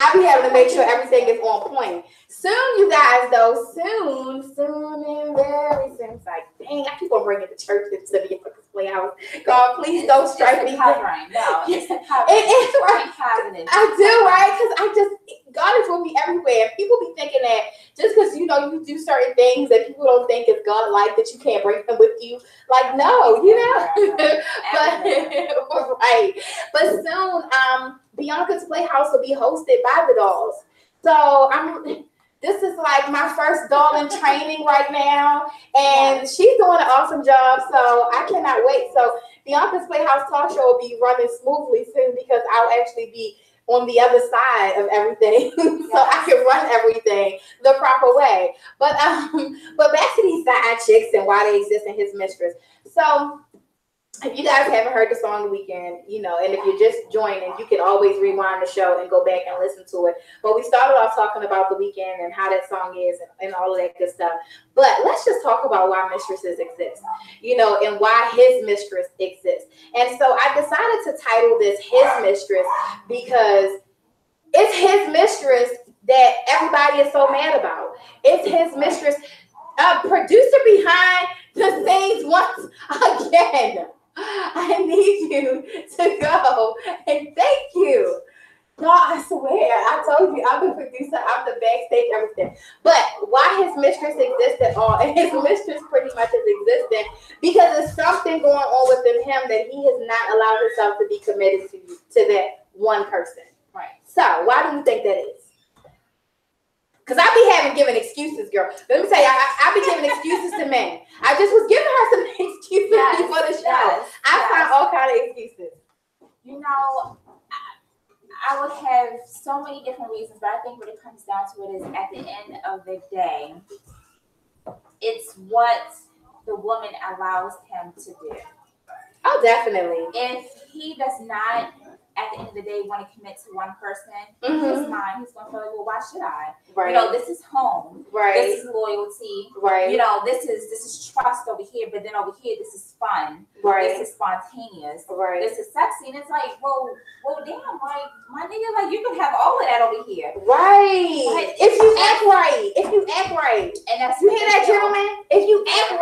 I be having to make sure everything is on point. Soon, you guys, though, soon and very soon. It's like, dang, I keep on bringing the church into the Playhouse. God, please don't strike me. Covering. No, it's a covering. It is right. Positive. I do, right? Because God is with me everywhere. People be thinking that just because, you do certain things that people don't think is God-like, that you can't bring them with you. Like, no, but, right. But soon, Beyonka's Playhouse will be hosted by the dolls. So this is like my first doll in training right now, and she's doing an awesome job. So I cannot wait. So Beyonka's Playhouse talk show will be running smoothly soon because I'll actually be on the other side of everything, so I can run everything the proper way. But back to these side chicks and why they exist in His Mistress. So if you guys haven't heard the song The Weekend, and if you're just joining, you can always rewind the show and go back and listen to it. But we started off talking about The Weekend and how that song is and all of that good stuff. But let's just talk about why mistresses exist, and why His Mistress exists. And so I decided to title this His Mistress because it's His mistress that everybody is so mad about. It's His mistress. Producer behind the scenes once again. I need you to go and thank you. God, I swear, I told you, I'm the producer, I'm the backstage, everything. But why His Mistress exists at all, and His Mistress pretty much is existing because there's something going on within him that he has not allowed himself to be committed to that one person. Right. So why do you think that is? Because I be giving excuses, girl. Let me tell you, I be giving excuses to men. I just was giving her some excuses before the show. I find all kind of excuses. I would have so many different reasons, but I think what it comes down to it is at the end of the day, it's what the woman allows him to do. Oh, definitely. If he does not, at the end of the day, want to commit to one person, in his mind, he's going to feel like, well, why should I? Right. This is home. Right. This is loyalty. Right. This is trust over here, but then over here, this is fun. Right. This is spontaneous. Right. This is sexy. And it's like, well, damn, like, my nigga, like, you can have all of that over here. Right. But if you act right. And that's you hear that, gentlemen? If you act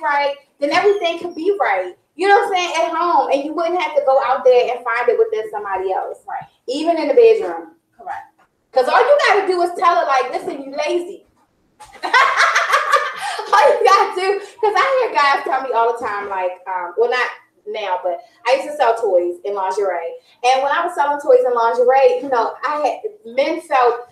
right, then everything can be right. You know what I'm saying? At home, and you wouldn't have to go out there and find it within somebody else. Right. Even in the bedroom. Correct. Because all you got to do is tell her, like, listen, you lazy. All you got to do, because I hear guys tell me all the time, like, well, not now, but I used to sell toys in lingerie. And when I was selling toys in lingerie, men felt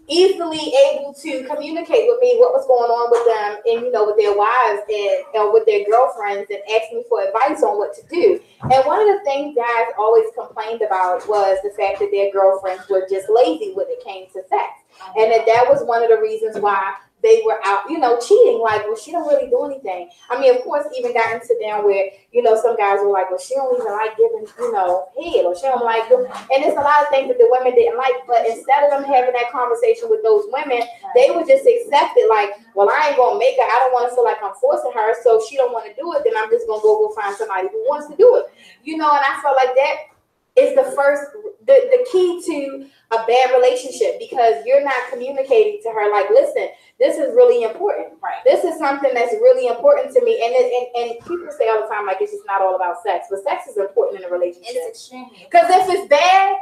easily able to communicate with me what was going on with them and with their wives and with their girlfriends and ask me for advice on what to do. And one of the things guys always complained about was the fact that their girlfriends were just lazy when it came to sex, and that was one of the reasons why they were out, cheating. Like, well, she don't really do anything. I mean, of course, even got into them where, some guys were like, well, she don't even like giving, head, or she don't like them. And it's a lot of things that the women didn't like. But instead of them having that conversation with those women, they would just accept it like, well, I ain't going to make her. I don't want to feel like I'm forcing her. So if she don't want to do it, then I'm just going to go find somebody who wants to do it. And I felt like that is the key to a bad relationship, because you're not communicating to her like, listen, this is really important. Right. This is something that's really important to me. And people say all the time, like, it's just not all about sex. But sex is important in a relationship. It's extremely important. Because if it's bad,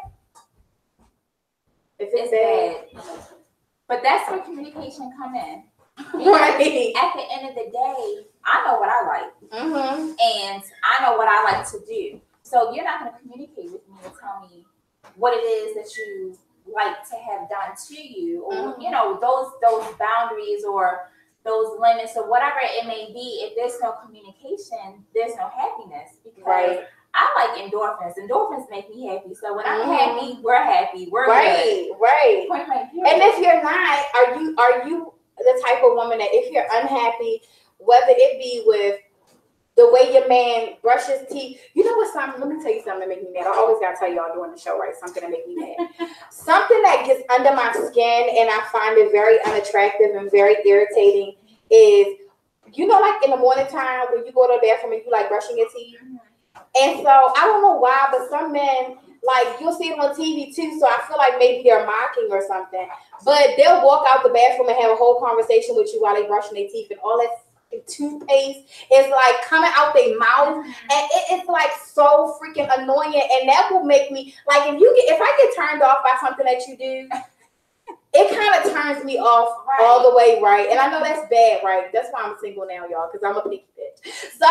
But that's where communication come in. Right. At the end of the day, I know what I like. Mm-hmm. And I know what I like to do. So you're not going to communicate with me and tell me what it is that you like to have done to you, or those boundaries or those limits or whatever it may be. If there's no communication, there's no happiness, because I like endorphins. Endorphins make me happy. So when I'm happy, we're happy. We're good. Right. Point blank, and if you're not, are you the type of woman that if you're unhappy, whether it be with the way your man brushes teeth, let me tell you something that makes me mad. I always gotta tell y'all during the show, right? Something that makes me mad. Something that gets under my skin and I find it very unattractive and very irritating is, like in the morning time when you go to the bathroom and you like brushing your teeth. And so I don't know why, but some men, Like, you'll see them on TV too, so I feel like maybe they're mocking or something. But they'll walk out the bathroom and have a whole conversation with you while they brushing their teeth, and all that toothpaste is like coming out their mouth, and it's like so freaking annoying. And that will make me like, if I get turned off by something that you do, it kind of turns me off all the way, right? And I know that's bad, right? That's why I'm single now, y'all, because I'm a picky bitch. So,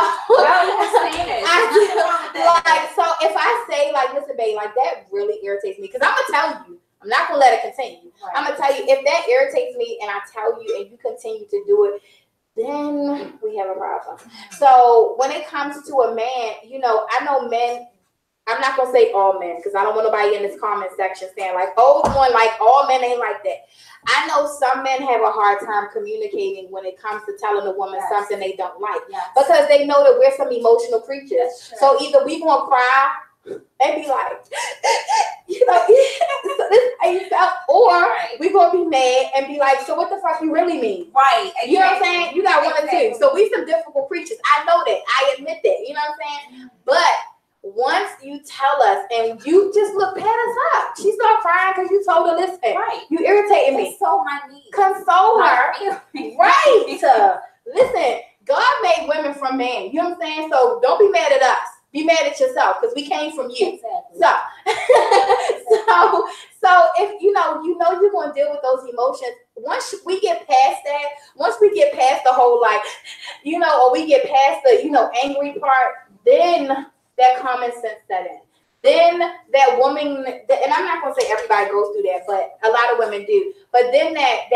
so if I say, like, listen, babe, like, that really irritates me, because I'm going to tell you, I'm not going to let it continue. Right. I'm going to tell you, if that irritates me and I tell you and you continue to do it, then we have a problem. So when it comes to a man, I know men, I'm not gonna say all men, because I don't want nobody in this comment section saying like, oh, one, like all men ain't like that. I know some men have a hard time communicating when it comes to telling a woman something they don't like, because they know that we're some emotional creatures. So either we gonna cry and be like, so this is how you felt, or we gonna be mad and be like, so what the fuck you really mean? Right. Exactly. You know what I'm saying? You got one or two. So we some difficult creatures. I know that. I admit that. You know what I'm saying? But once you tell us and you just look pat us up, she started crying because you told her, listen, you irritated me. Console my needs. Console her. Right. Listen, God made women from men. You know what I'm saying? So don't be mad at us. Be mad at yourself, because we came from you. Exactly. So if you're going to deal with those emotions, once we get past that, once we get past the whole or we get past the angry part, then that common sense set in. Then that woman, and I'm not going to say everybody goes through that, but a lot of women do. But then that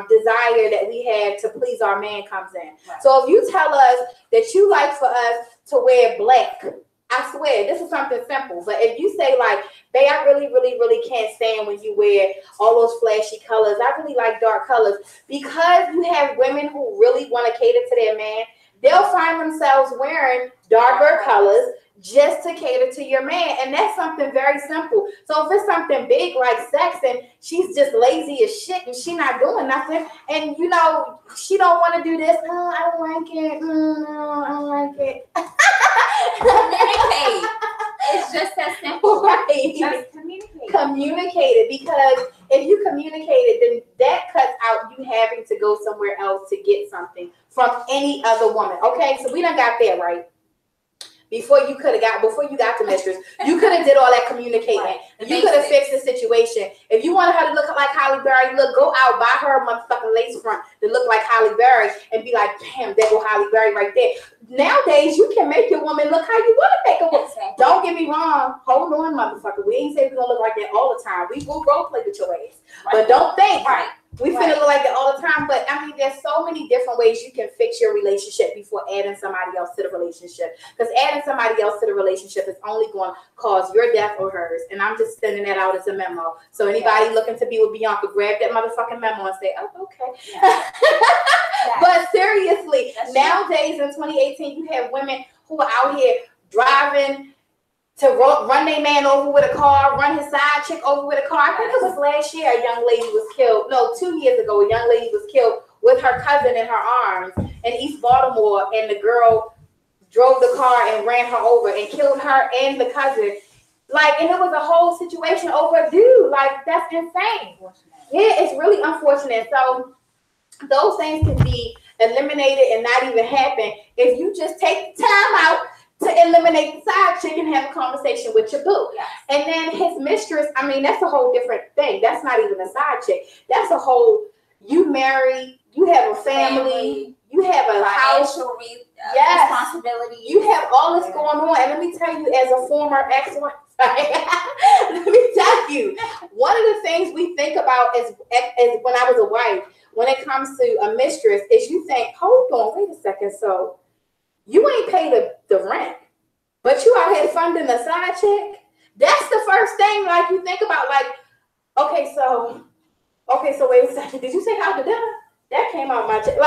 desire that we have to please our man comes in. Right. So if you tell us that you like for us to wear black, I swear, this is something simple. But if you say like, babe, I really, really, really can't stand when you wear all those flashy colors. I really like dark colors. Because you have women who really want to cater to their man, they'll find themselves wearing darker colors just to cater to your man. And that's something very simple. So if it's something big like sex and she's just lazy as shit and she not doing nothing, and she don't want to do this, no, I don't like it. No, I don't like it. Communicate. It's just that simple. Right. Just communicate. Communicate it, because if you communicate it, then that cuts out you having to go somewhere else to get something from any other woman. Okay, so we done got there, right? Before you got to Mistress, you could have did all that communicating. Right. You could have fixed the situation. If you wanted her to look like Halle Berry, go out, buy her a motherfucking lace front to look like Halle Berry, and be like, damn, there go Halle Berry right there. Nowadays, you can make your woman look how you want to make her look. Don't get me wrong. Hold on, motherfucker. We ain't say we're going to look like that all the time. We will role play with your ass. Right. But don't think. Right. We finna look like that all the time, but I mean, there's so many different ways you can fix your relationship before adding somebody else to the relationship. Because adding somebody else to the relationship is only going to cause your death or hers. And I'm just sending that out as a memo. So anybody looking to be with Beyonka, grab that motherfucking memo and say, oh, okay. Yeah. But seriously, nowadays in 2018, you have women who are out here driving to run their man over with a car, run his side chick over with a car. I think it was last year a young lady was killed. No, 2 years ago, a young lady was killed with her cousin in her arms in East Baltimore, and the girl drove the car and ran her over and killed her and the cousin. And it was a whole situation over a dude. That's insane. Yeah, it's really unfortunate. So those things can be eliminated and not even happen if you just take time out to eliminate the side chick and have a conversation with your boo. Yes. And then his mistress, I mean, that's a whole different thing. That's not even a side chick. That's a whole, you married, you have a family, you have a house, responsibility. You have all this going on. And let me tell you, as a former ex-wife, let me tell you, one of the things we think about as when I was a wife, when it comes to a mistress, is you think, hold on, wait a second, so you ain't paid the rent, but you out here funding the side chick. That's the first thing you think about. Okay, so wait a second. Did you say how to dinner? That came out my check.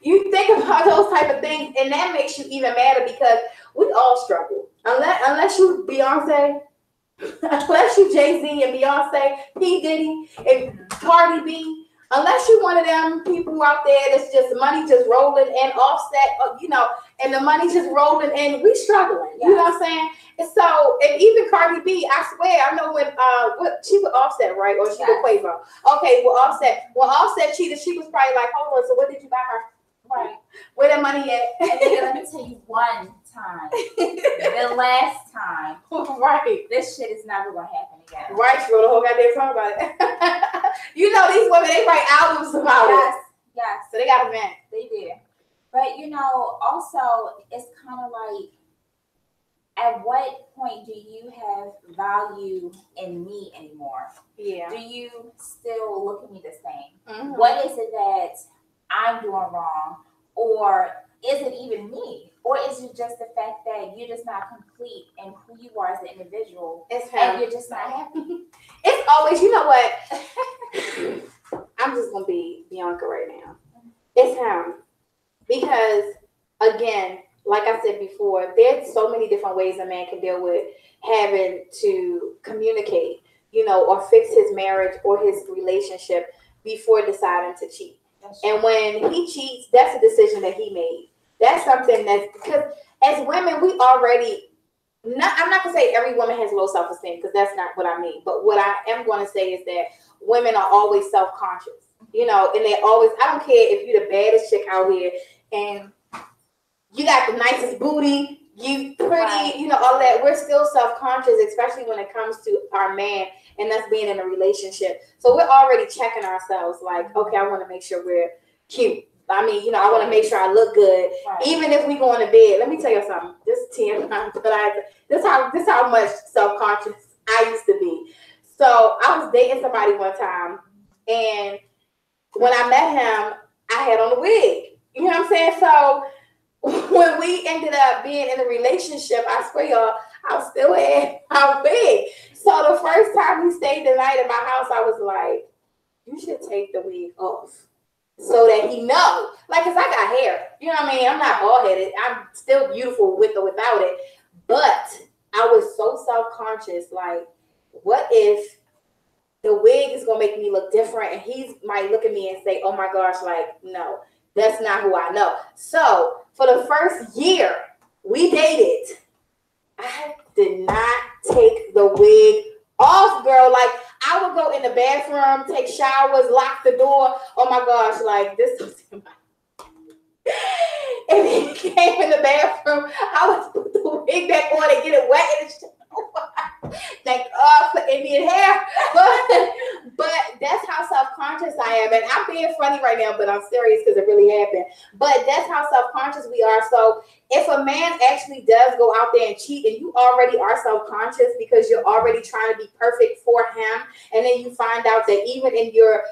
You think about those type of things, and that makes you even madder because we all struggle. Unless you Beyonce, unless you Jay-Z and Beyonce, P. Diddy, and Cardi B. Unless you one of them people out there that's just money just rolling and offset, and the money just rolling and we struggling. Yes. You know what I'm saying? And so, and even Cardi B, I swear, I know when what she would Offset, right? Or she would Quavo. Okay, well Offset. When Offset cheated, she was probably like, hold on, so what did you buy her? Right. Where the money at? And then let me tell you one time. The last time. Right. This shit is never gonna happen again. Right, she wrote a whole goddamn song about it. You know these women, they write albums about it. Yes. So they got a man. They do. But also it's kind of like, at what point do you have value in me anymore? Yeah. Do you still look at me the same? Mm-hmm. What is it that I'm doing wrong? Or is it even me? Or is it just the fact that you're just not complete in who you are as an individual? And you're just not happy? It's always, you know what? I'm just going to be Beyonka right now. It's him. Because, again, like I said before, there's so many different ways a man can deal with having to communicate, or fix his marriage or his relationship before deciding to cheat. And when he cheats, that's a decision that he made. That's something that's, because as women, we already, I'm not going to say every woman has low self-esteem, because that's not what I mean. But what I am going to say is that women are always self-conscious, and they always, I don't care if you're the baddest chick out here and you got the nicest booty, you pretty, right. All that. We're still self-conscious, especially when it comes to our man and us being in a relationship. So we're already checking ourselves like, okay, I want to make sure we're cute. I mean, I want to make sure I look good. Right. Even if we go into bed, let me tell you something. This how much self-conscious I used to be. So I was dating somebody one time, and when I met him, I had on a wig. You know what I'm saying? So when we ended up being in a relationship, I swear y'all, I still had my wig. So the first time he stayed the night at my house, I was like, you should take the wig off so that he know. Like, because I got hair. You know what I mean? I'm not bald-headed. I'm still beautiful with or without it. But I was so self-conscious. Like, what if the wig is going to make me look different? And he might look at me and say, oh my gosh, like, no. That's not who I know. So for the first year we dated, I did not take the wig off, girl. Like, I would go in the bathroom, take showers, lock the door. Oh my gosh, like this was and he came in the bathroom, I would put the wig back on and get it wet and shit. Thank God for Indian hair. But that's how self-conscious I am. And I'm being funny right now, but I'm serious because it really happened. But that's how self-conscious we are. So if a man actually does go out there and cheat, and you already are self-conscious because you're already trying to be perfect for him, and then you find out that even in your,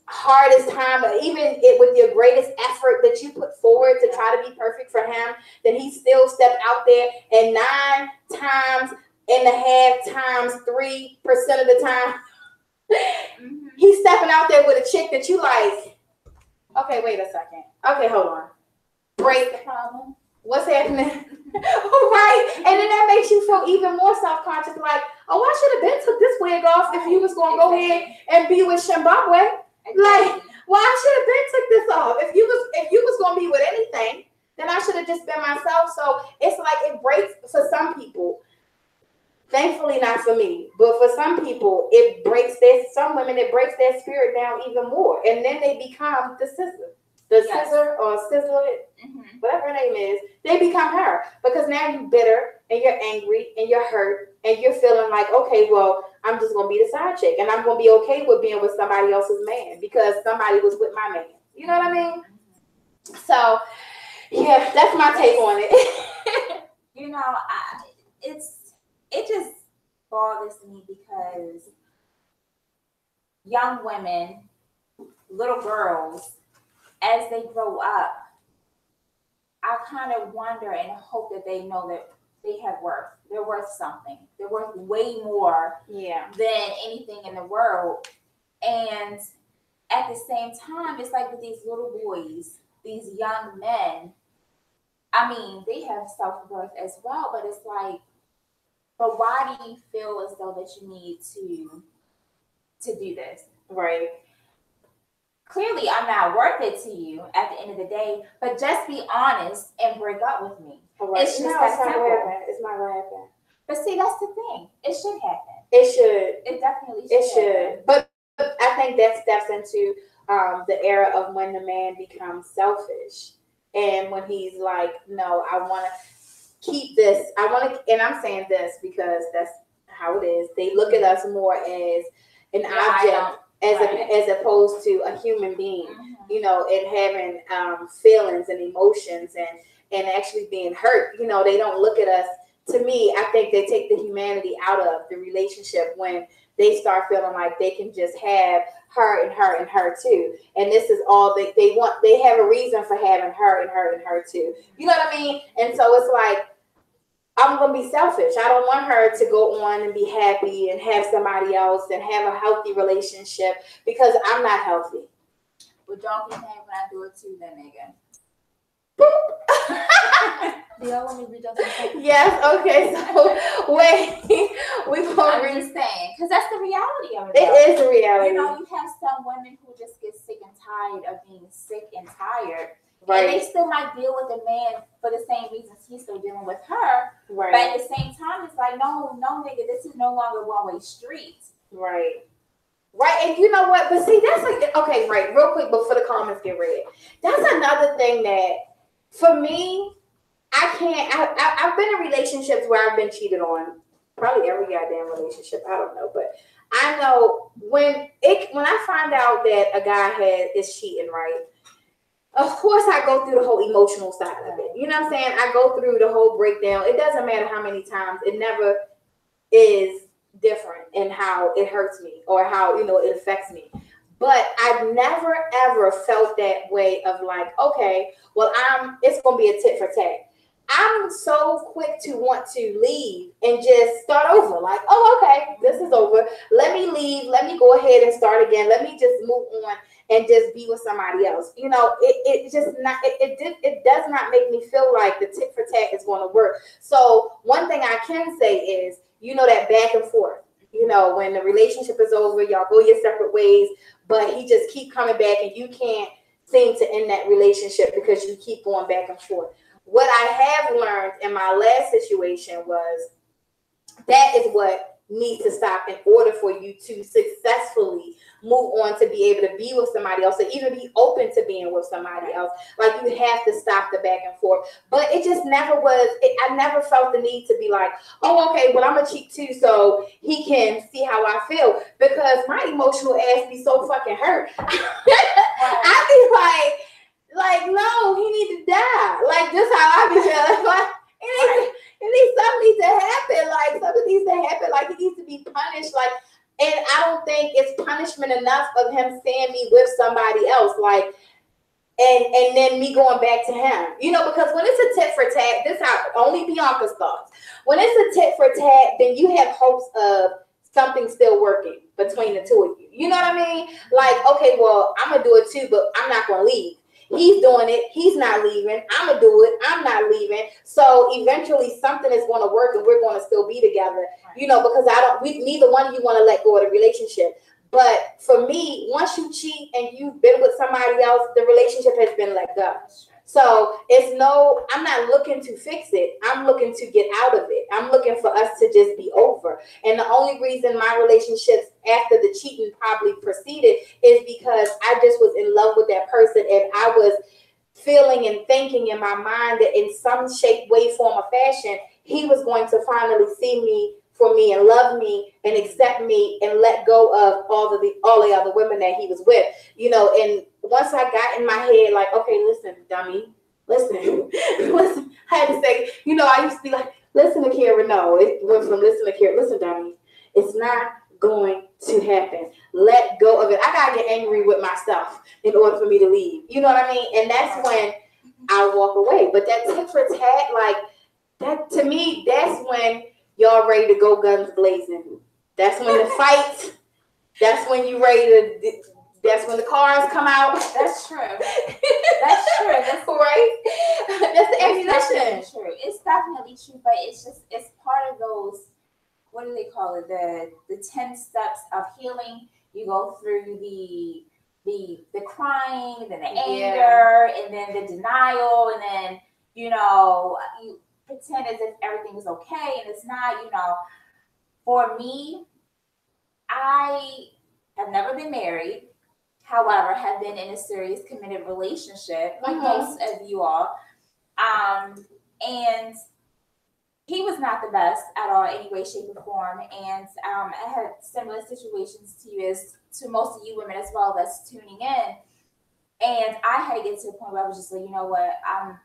hardest time, or even with your greatest effort that you put forward to try to be perfect for him, then he still stepped out there and 9.5 times 3% of the time he's stepping out there with a chick that you like. Okay, wait a second. Okay, hold on. Break the problem. What's happening? Right. And then that makes you feel even more self-conscious, like, oh, I should have been took this wig off if you was gonna go ahead and be with Zimbabwe. Like, well, I should have been took this off. If you was gonna be with anything, then I should have just been myself. So it's like it breaks for some people. Thankfully not for me, but for some people, it breaks some women, it breaks their spirit down even more. And then they become the scissor. Scissor or sizzle, whatever her name is, they become her. Because now you're bitter and you're angry and you're hurt and you're feeling like, okay, well, I'm just going to be the side chick and I'm going to be okay with being with somebody else's man because somebody was with my man. You know what I mean? So, yeah, that's my take on it. It just bothers me because young women, little girls, as they grow up, I kind of wonder and hope that they know that they have worth. They're worth something. They're worth way more than anything in the world. And at the same time, it's like with these little boys, these young men, I mean, they have self-worth as well, but it's like, but why do you feel as though that you need to do this? Right. clearly I'm not worth it to you at the end of the day, but just be honest and break up with me. Right. It's just no, that it's not simple. gonna happen. It's not gonna happen. But see, that's the thing. It should happen. It should. It definitely should. It should. But I think that steps into the era of when the man becomes selfish, and when he's like, no, I want to keep this. I want to, and I'm saying this because that's how it is. They look at us more as an object, as opposed to a human being, you know, and having feelings and emotions and actually being hurt. You know, they don't look at us. To me, I think they take the humanity out of the relationship when they start feeling like they can just have her and her and her too. And this is all they want. They have a reason for having her and her and her too. You know what I mean? And so it's like, I'm going to be selfish. I don't want her to go on and be happy and have somebody else and have a healthy relationship because I'm not healthy. Well, don't be mad when I do it too, then, Megan. Do y'all want me to read out some? Yes, okay. So, wait. I'm just saying, because that's the reality of it. It is the reality. You know, you have some women who just get sick and tired of being sick and tired. Right. And they still might deal with a man for the same reasons he's still dealing with her. Right. But at the same time, it's like, no, nigga, this is no longer one-way street. Right. Right. And you know what? But see, that's like, okay, right. Real quick before the comments get read. That's another thing that, for me, I can't, I've been in relationships where I've been cheated on. Probably every goddamn relationship. I don't know. But I know when I find out that a guy is cheating, right? Of course, I go through the whole emotional side of it. You know what I'm saying? I go through the whole breakdown. It doesn't matter how many times. It never is different in how it hurts me or how, you know, it affects me. But I've never, ever felt that way of like, okay, well, it's going to be a tit for tat. I'm so quick to want to leave and just start over. Like, oh, okay, this is over. Let me leave. Let me go ahead and start again. Let me just move on and just be with somebody else. You know, it does not make me feel like the tit for tat is going to work. So one thing I can say is, you know, that back and forth. You know, when the relationship is over, y'all go your separate ways, but he just keep coming back and you can't seem to end that relationship because you keep going back and forth. What I have learned in my last situation was that is what needs to stop in order for you to successfully move on to be able to be with somebody else or even be open to being with somebody else. Like, you have to stop the back and forth. But it just never was, I never felt the need to be like, oh, okay, well, I'm a cheat too, so he can see how I feel. Because my emotional ass be so fucking hurt. I be like, no, he need to die. Like, this how I be feeling. Like, something needs to happen. Like, something needs to happen. Like, he needs to be punished. Like, and I don't think it's punishment enough of him seeing me with somebody else. Like, and then me going back to him. You know, because when it's a tit for tat, this is how only Beyonka's thoughts. When it's a tit for tat, then you have hopes of something still working between the two of you. You know what I mean? Like, okay, well, I'm gonna do it too, but I'm not gonna leave. He's doing it. He's not leaving. I'm going to do it. I'm not leaving. So eventually something is going to work and we're going to still be together, you know, because neither one of you want to let go of the relationship. But for me, once you cheat and you've been with somebody else, the relationship has been let go. So I'm not looking to fix it. I'm looking to get out of it. I'm looking for us to just be over. And the only reason my relationships after the cheating probably proceeded is because I just was in love with that person. And I was feeling and thinking in my mind that in some shape, way, form, or fashion, he was going to finally see me for me and love me and accept me and let go of all the other women that he was with, you know. And once I got in my head, like, okay, listen, dummy, listen, I had to say, you know, I used to be like, listen to Kara. No, it went from listen to Kara. Listen, dummy, it's not going to happen. Let go of it. I gotta get angry with myself in order for me to leave. You know what I mean? And that's when I walk away. But that tit for tat, like that, to me, that's when y'all ready to go guns blazing. That's when the fight. That's when you ready to. That's when the cars come out. That's true. That's true. That's right. That's the ammunition. It's true. It's definitely true, but it's part of those. What do they call it? The 10 steps of healing. You go through the the crying, then the anger, and then the denial, and then you pretend as if everything is okay and it's not. For me, I have never been married. However, have been in a serious committed relationship, like most of you all. And he was not the best at all, any way, shape, or form. And I had similar situations to you, as to most of you women as well that's tuning in. And I had to get to a point where I was just like, you know what, I'm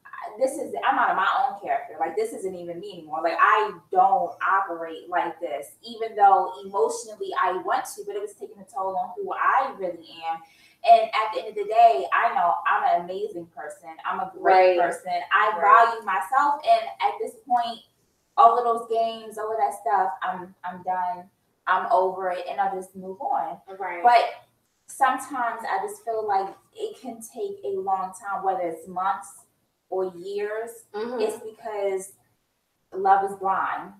out of my own character. Like, this isn't even me anymore. Like, I don't operate like this, even though emotionally I want to, but it was taking a toll on who I really am. And at the end of the day, I know I'm an amazing person. I'm a great person. I value myself. And at this point, all of those games, all of that stuff, I'm done. I'm over it, and I'll just move on. Right. But sometimes I just feel like it can take a long time, whether it's months or years. It's because love is blind.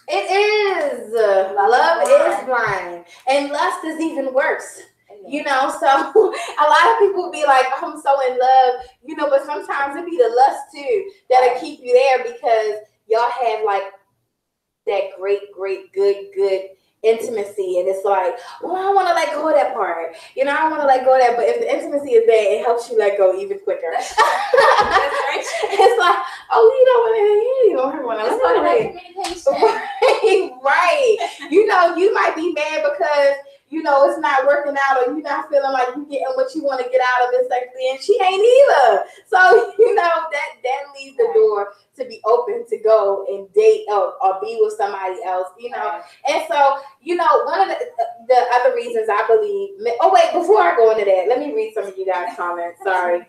It is. Love is blind. And lust is even worse. So a lot of people be like, I'm so in love, but sometimes it be the lust too that'll keep you there, because y'all have like that great, good intimacy, and it's like, well, I want to let go of that part. I want to let go of that, but if the intimacy is there, it helps you let go even quicker. That's right. It's like, oh, you don't want to let communication. Right. You might be mad because it's not working out, or you're not feeling like you're getting what you want to get out of it sexually, and she ain't either. So, that leaves the door to be open to go and date or be with somebody else, And so, one of the other reasons I believe, oh, wait, before I go into that, let me read some of you guys' comments. Sorry.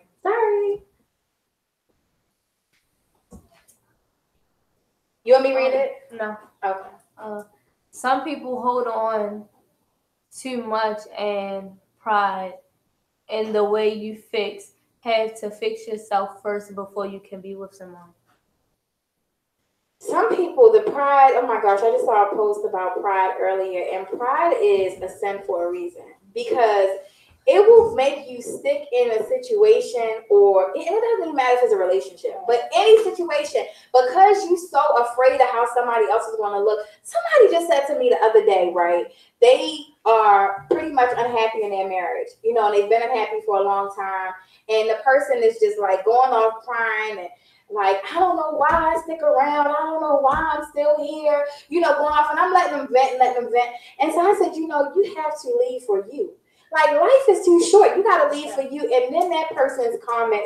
You want me to read it? No. Okay. Some people hold on too much, and pride in the way you have to fix yourself first before you can be with someone. Some people, the pride, oh my gosh, I just saw a post about pride earlier, and pride is a sin for a reason, because it will make you stick in a situation, or it doesn't even matter if it's a relationship, but any situation, because you're so afraid of how somebody else is going to look. Somebody just said to me the other day, right? They are pretty much unhappy in their marriage, and they've been unhappy for a long time. And the person is just like going off crying and like, I don't know why I stick around. I don't know why I'm still here, going off. And I'm letting them vent. And so I said, you have to leave for you. Like, life is too short. You got to leave for you. And then that person's comment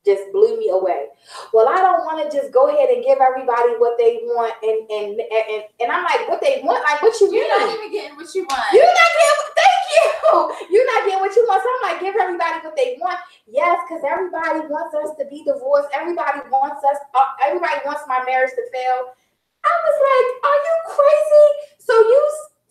just blew me away. Well, I don't want to just go ahead and give everybody what they want. And I'm like, what they want? Like, what you mean? You're not even getting what you want. You're not getting, thank you. You're not getting what you want. So I'm like, give everybody what they want. Yes, because everybody wants us to be divorced. Everybody wants my marriage to fail. I was like, are you crazy? So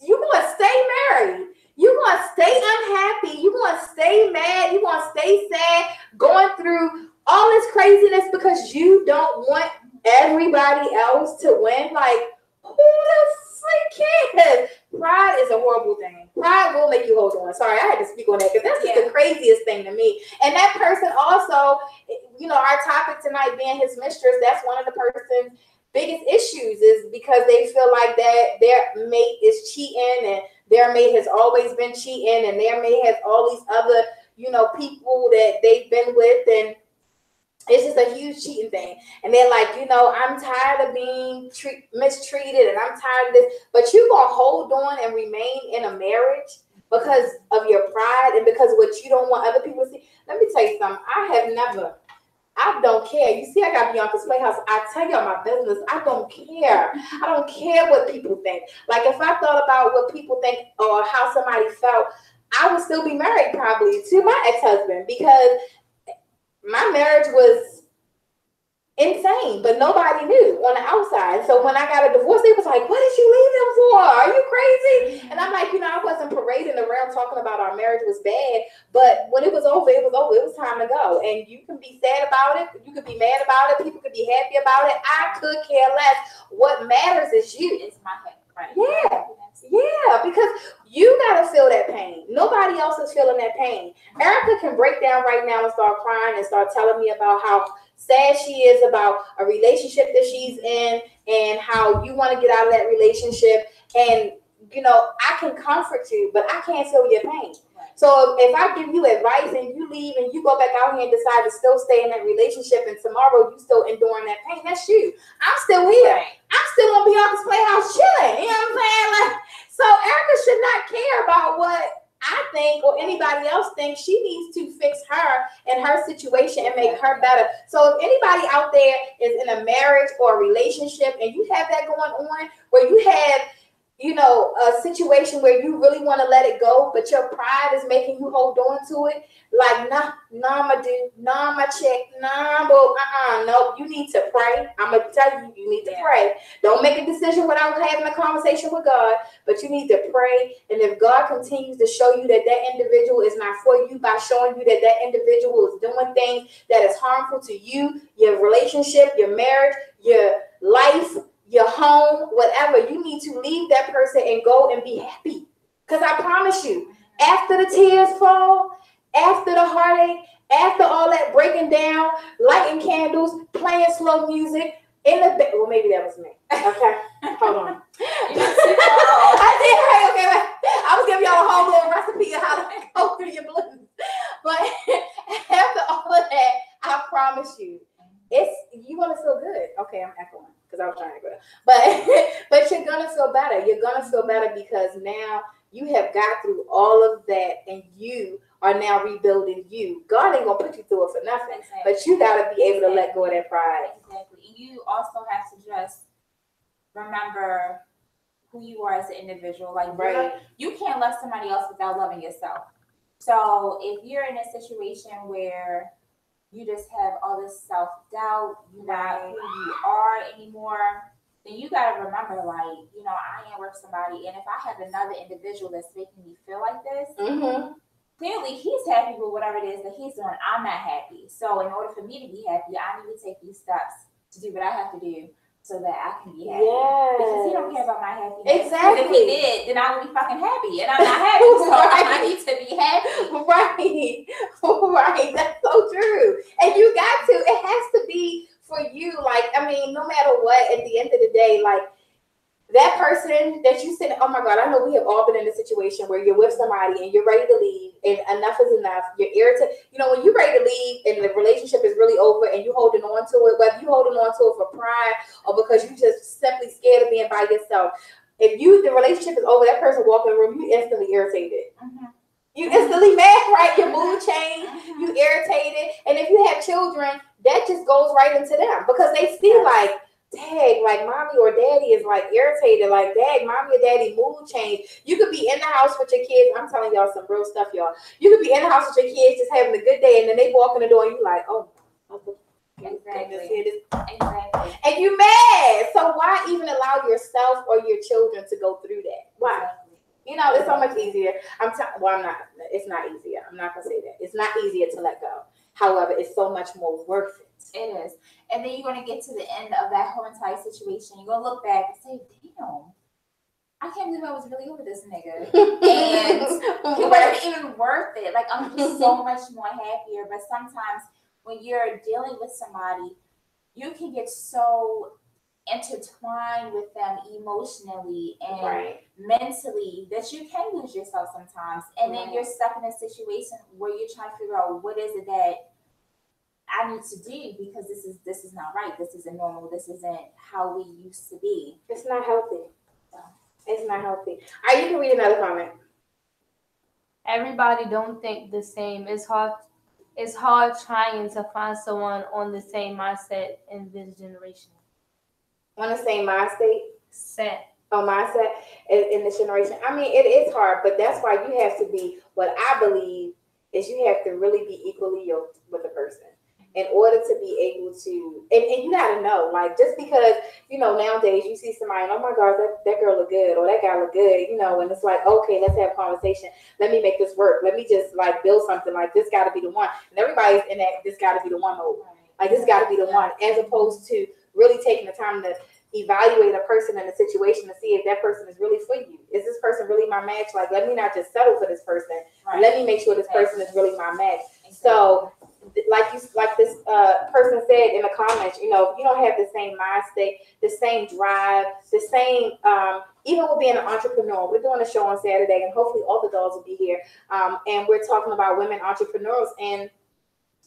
you going to stay married. You're going to stay unhappy. You're going to stay mad. You're going to stay sad, going through all this craziness because you don't want everybody else to win. Like, who the freak cares? Pride is a horrible thing. Pride will make you hold on. Sorry, I had to speak on that because that's just the craziest thing to me. And that person also, our topic tonight being his mistress, that's one of the person's biggest issues, is because they feel like that their mate is cheating, and their mate has always been cheating, and their mate has all these other, people that they've been with, and it's just a huge cheating thing. And they're like, I'm tired of being mistreated, and I'm tired of this. But you gonna hold on and remain in a marriage because of your pride and because of what you don't want other people to see. Let me tell you something. I don't care. You see, I got Beyonka's Playhouse. I tell y'all my business. I don't care. I don't care what people think. Like, if I thought about what people think or how somebody felt, I would still be married probably to my ex-husband, because my marriage was insane, but nobody knew on the outside. So when I got a divorce, they was like, what did you leave him for? Are you crazy? And I'm like, I wasn't parading around talking about our marriage was bad, but when it was over, it was over. It was time to go. And you can be sad about it. You could be mad about it. People could be happy about it. I could care less. What matters is you. It's my Right. Yeah, because you gotta feel that pain. Nobody else is feeling that pain. Arika can break down right now and start crying and start telling me about how sad she is about a relationship that she's in and how you want to get out of that relationship. And I can comfort you, but I can't feel your pain. So if I give you advice and you leave and you go back out here and decide to still stay in that relationship and tomorrow you still enduring that pain, that's you. I'm still here. Right. I'm still on Beyonka's Playhouse chilling. You know what I'm saying? Like, so Arika should not care about what I think or anybody else thinks. She needs to fix her and her situation and make her better. So if anybody out there is in a marriage or a relationship and you have that going on where you have a situation where you really want to let it go, but your pride is making you hold on to it. Like, nah, my dude, nah, my chick, nah, boo, no, you need to pray. I'm going to tell you, you need to pray. Don't make a decision without having a conversation with God, but you need to pray. And if God continues to show you that that individual is not for you by showing you that that individual is doing things that is harmful to you, your relationship, your marriage, your life, your home, whatever, you need to leave that person and go and be happy. Because I promise you, after the tears fall, after the heartache, after all that breaking down, lighting candles, playing slow music, in the bed. Well, maybe that was me. Okay, hold on. I did, right? Okay, wait. I was giving y'all a whole little recipe of how to go through your blues. But after all of that, I promise you, you're gonna feel good. Okay, I'm echoing because I was trying to go. But you're gonna feel better. You're gonna feel better because now you have got through all of that and you are now rebuilding you. God ain't gonna put you through it for nothing. Exactly. But you gotta be able to let go of that pride. Exactly. And you also have to just remember who you are as an individual. Like, you can't love somebody else without loving yourself. So if you're in a situation where you just have all this self-doubt, you're not who you are anymore, then you got to remember, like, I am with somebody. And if I have another individual that's making me feel like this, clearly he's happy with whatever it is that he's doing. I'm not happy. So in order for me to be happy, I need to take these steps to do what I have to do so that I can be happy. Yes. Because he don't care about my happiness. Exactly. If he did, then I would be fucking happy. And I'm not happy. So I need to be happy. Right. That's so true. And you got to. It has to be for you. Like, I mean, no matter what, at the end of the day, like, that person that you said, oh my God, I know we have all been in a situation where you're with somebody and you're ready to leave and enough is enough. You're irritated. When you're ready to leave and the relationship is really over and you're holding on to it, whether you're holding on to it for pride or because you're just simply scared of being by yourself. If the relationship is over, that person walk in the room, you instantly irritated. You instantly mad, right? Your mood changed, you irritated. And if you have children, that just goes right into them because they see like, dang, like mommy or daddy is like irritated, like dang, mommy or daddy mood change. You could be in the house with your kids. I'm telling y'all some real stuff, y'all. You could be in the house with your kids just having a good day, and then they walk in the door and you like, oh, exactly. And you mad. So why even allow yourself or your children to go through that? Why? Exactly. It's so much easier. It's not easier. I'm not gonna say that. It's not easier to let go. However, it's so much more worth it. It is. And then you're going to get to the end of that whole entire situation. You're going to look back and say, damn, I can't believe I was really over this nigga. And it wasn't even worth it. Like, I'm just so much more happier. But sometimes when you're dealing with somebody, you can get so intertwined with them emotionally and mentally that you can lose yourself sometimes. And then you're stuck in a situation where you're trying to figure out what is it that I need to do because this is not right. This isn't normal. This isn't how we used to be. It's not healthy. It's not healthy. You can read another comment. Everybody don't think the same. It's hard trying to find someone on the same mindset in this generation. On the same mindset? Mindset in this generation. I mean, it is hard, but that's why you have to be, what I believe is you have to really be equally yoked with a person. In order to be able to, and you gotta know, like, just because, nowadays you see somebody, oh my God, that girl look good, or that guy look good, and it's like, okay, let's have a conversation. Let me make this work. Let me just like build something, like this gotta be the one. And everybody's in that, this gotta be the one mode. Like, this gotta be the one, as opposed to really taking the time to, evaluate a person in a situation to see if that person is really for you. Is this person really my match? Like, let me not just settle for this person. Right. Let me make sure this person is really my match. Exactly. So, like this person said in the comments, you know, if you don't have the same mind state, the same drive, the same, even with being an entrepreneur, we're doing a show on Saturday, and hopefully all the dolls will be here. And we're talking about women entrepreneurs, and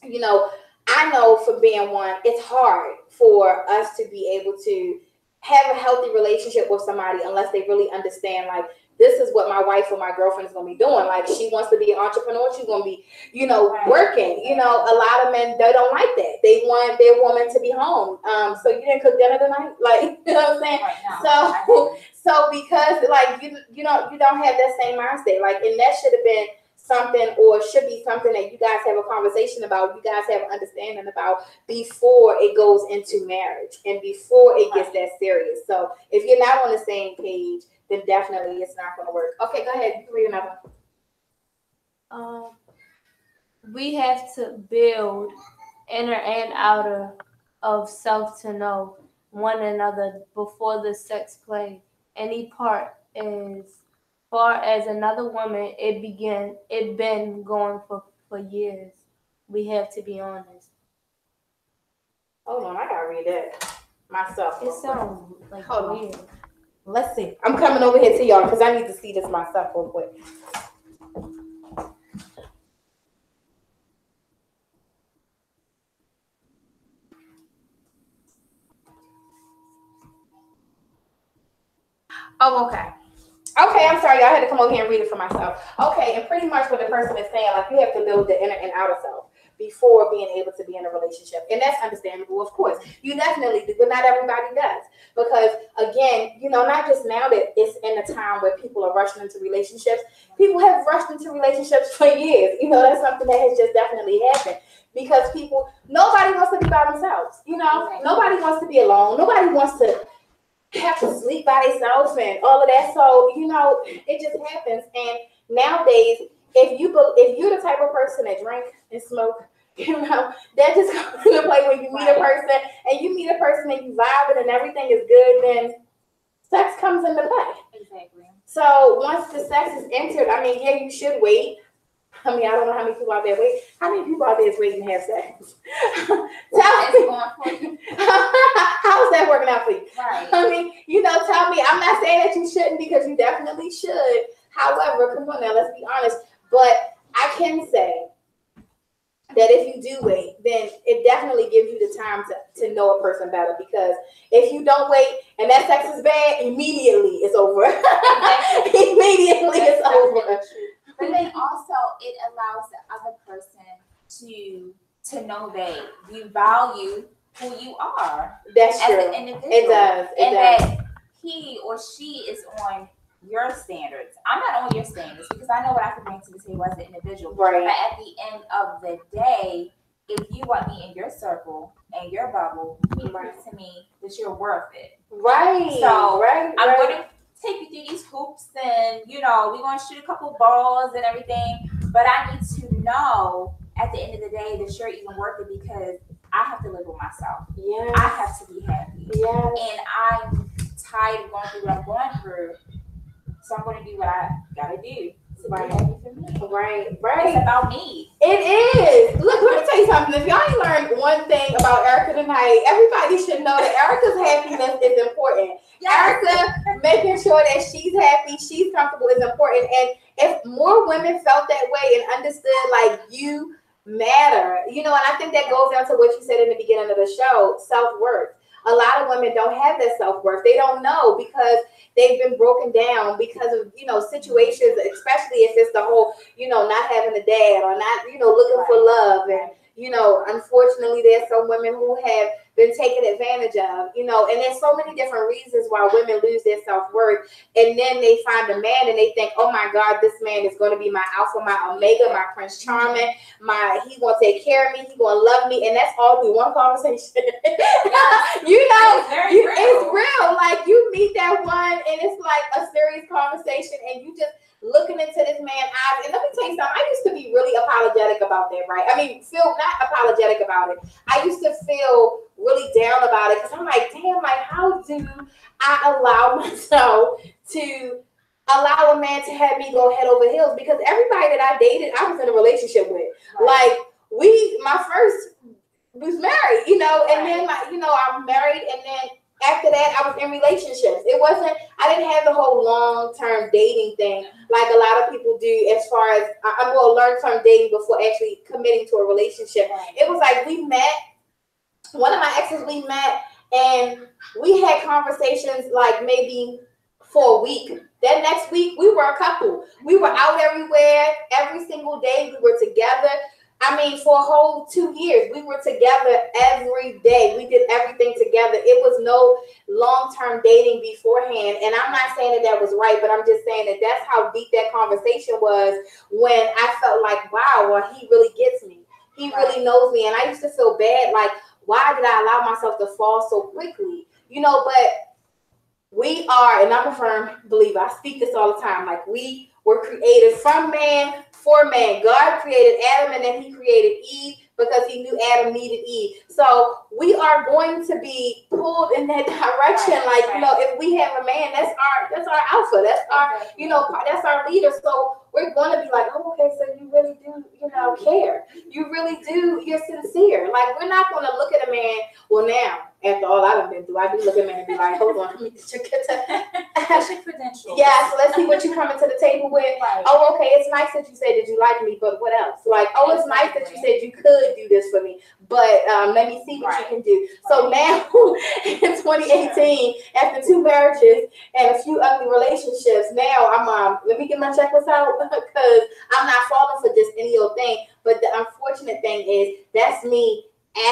you know, I know for being one, it's hard for us to be able to have a healthy relationship with somebody unless they really understand, like, this is what my wife or my girlfriend is going to be doing. Like, she wants to be an entrepreneur. She's going to be, you know, working. You know, a lot of men, they don't like that. They want their woman to be home. So you didn't cook dinner tonight? Like, you know what I'm saying? Right. So because, like, you don't have that same mindset. Like, and that should have been something, or should be something that you guys have a conversation about, you guys have an understanding about before it goes into marriage and before it gets that serious. So if you're not on the same page, then definitely it's not going to work. Okay, go ahead. You can read another one. We have to build inner and outer of self to know one another before the sex play any part. As far as another woman, it been going for years. We have to be honest. Hold on, I gotta read that myself. It sounds like weird. On. Let's see. I'm coming over here to y'all because I need to see this myself real quick. Oh, okay. Okay, I'm sorry. I had to come over here and read it for myself. Okay, and pretty much what the person is saying, like, you have to build the inner and outer self before being able to be in a relationship. And that's understandable, of course. You definitely do, but not everybody does. Because, again, you know, not just now that it's in a time where people are rushing into relationships. People have rushed into relationships for years. You know, that's something that has just definitely happened. Because nobody wants to be by themselves. You know, nobody wants to be alone. Nobody wants to have to sleep by themselves and all of that. So, you know, it just happens. And nowadays, if you're the type of person that drink and smoke, you know, that just comes into play when you meet a person, and you meet a person and you vibe and everything is good, then sex comes into play. Exactly. So once the sex is entered, I mean, yeah, you should wait. I mean, I don't know how many people out there wait. How many people out there is waiting to have sex? Tell me. How is that working out for you? Right. I mean, you know, tell me. I'm not saying that you shouldn't, because you definitely should. However, come on now, let's be honest. But I can say that if you do wait, then it definitely gives you the time to know a person better. Because if you don't wait and that sex is bad, immediately it's over. Immediately it's over. But then also it allows the other person to know that you value who you are. That's as true. An individual. It does. That he or she is on your standards. I'm not on your standards because I know what I can bring to the table as an individual. Right. But at the end of the day, if you want me in your circle and your bubble, you prove to me that you're worth it. Right. So I'm right. going to take you through these hoops, and you know, we're going to shoot a couple balls and everything. But I need to know at the end of the day that you're even worth it, because I have to live with myself. Yeah. I have to be happy. Yeah. And I'm tired of going through what I'm going through. So I'm going to do what I got to do to be happy for me. Right. It's about me. It is. Look, let me tell you something. If y'all ain't learned one thing about Arika tonight, everybody should know that Arika's happiness is important. Yes. Arika making sure that she's happy, she's comfortable is important. And if more women felt that way and understood, like, you matter, you know, and I think that goes down to what you said in the beginning of the show, self-worth. A lot of women don't have that self-worth. They don't know, because they've been broken down because of, you know, situations, especially if it's the whole, you know, not having a dad or not, you know, looking for love. And, you know, unfortunately, there's some women who have been taken advantage of, you know, and there's so many different reasons why women lose their self-worth. And then they find a man and they think, oh my God, this man is going to be my alpha, my omega, my Prince Charming, he going to take care of me, he going to love me. And that's all through one conversation. You know, it's real. Like, you meet that one and it's like a serious conversation, and you just looking into this man's eyes. And let me tell you something, I used to be be really apologetic about that, right? I mean, feel not apologetic about it. I used to feel really down about it because I'm like, damn, like how do I allow myself to allow a man to have me go head over heels? Because everybody that I dated, I was in a relationship with. Like my first was married, you know, and then I'm married, and then after that I was in relationships. It wasn't, I didn't have the whole long-term dating thing like a lot of people do, as far as I'm going to learn from dating before actually committing to a relationship. It was like we met, one of my exes, we met, and we had conversations like maybe for a week. That next week, we were a couple. We were out everywhere, every single day. We were together. I mean, for a whole 2 years, we were together every day. We did everything together. It was no long-term dating beforehand. And I'm not saying that was right, but I'm just saying that that's how deep that conversation was, when I felt like, wow, well, he really gets me. He really knows me. And I used to feel bad, like, why did I allow myself to fall so quickly? You know, but we are, and I'm a firm believer, I speak this all the time, like we were created from man for man. God created Adam, and then he created Eve because he knew Adam needed Eve. So we are going to be pulled in that direction. You know, if we have a man, that's our alpha. That's our, you know, that's our leader. So we're going to be like, oh, okay, so you really do, you know, care. You really do. You're sincere. Like, we're not going to look at a man. Well, now, after all I've been through, I do look at a man and be like, hold on, let me just get to What's your credentials? Yeah, so let's see what you coming to the table with. Oh, okay, it's nice that you said that you like me, but what else? Like, oh, it's nice that you said you could do this for me, but let me see what you can do. So now, in 2018, after 2 marriages and a few ugly relationships, now I'm let me get my checklist out, because I'm not falling for just any old thing. But the unfortunate thing is that's me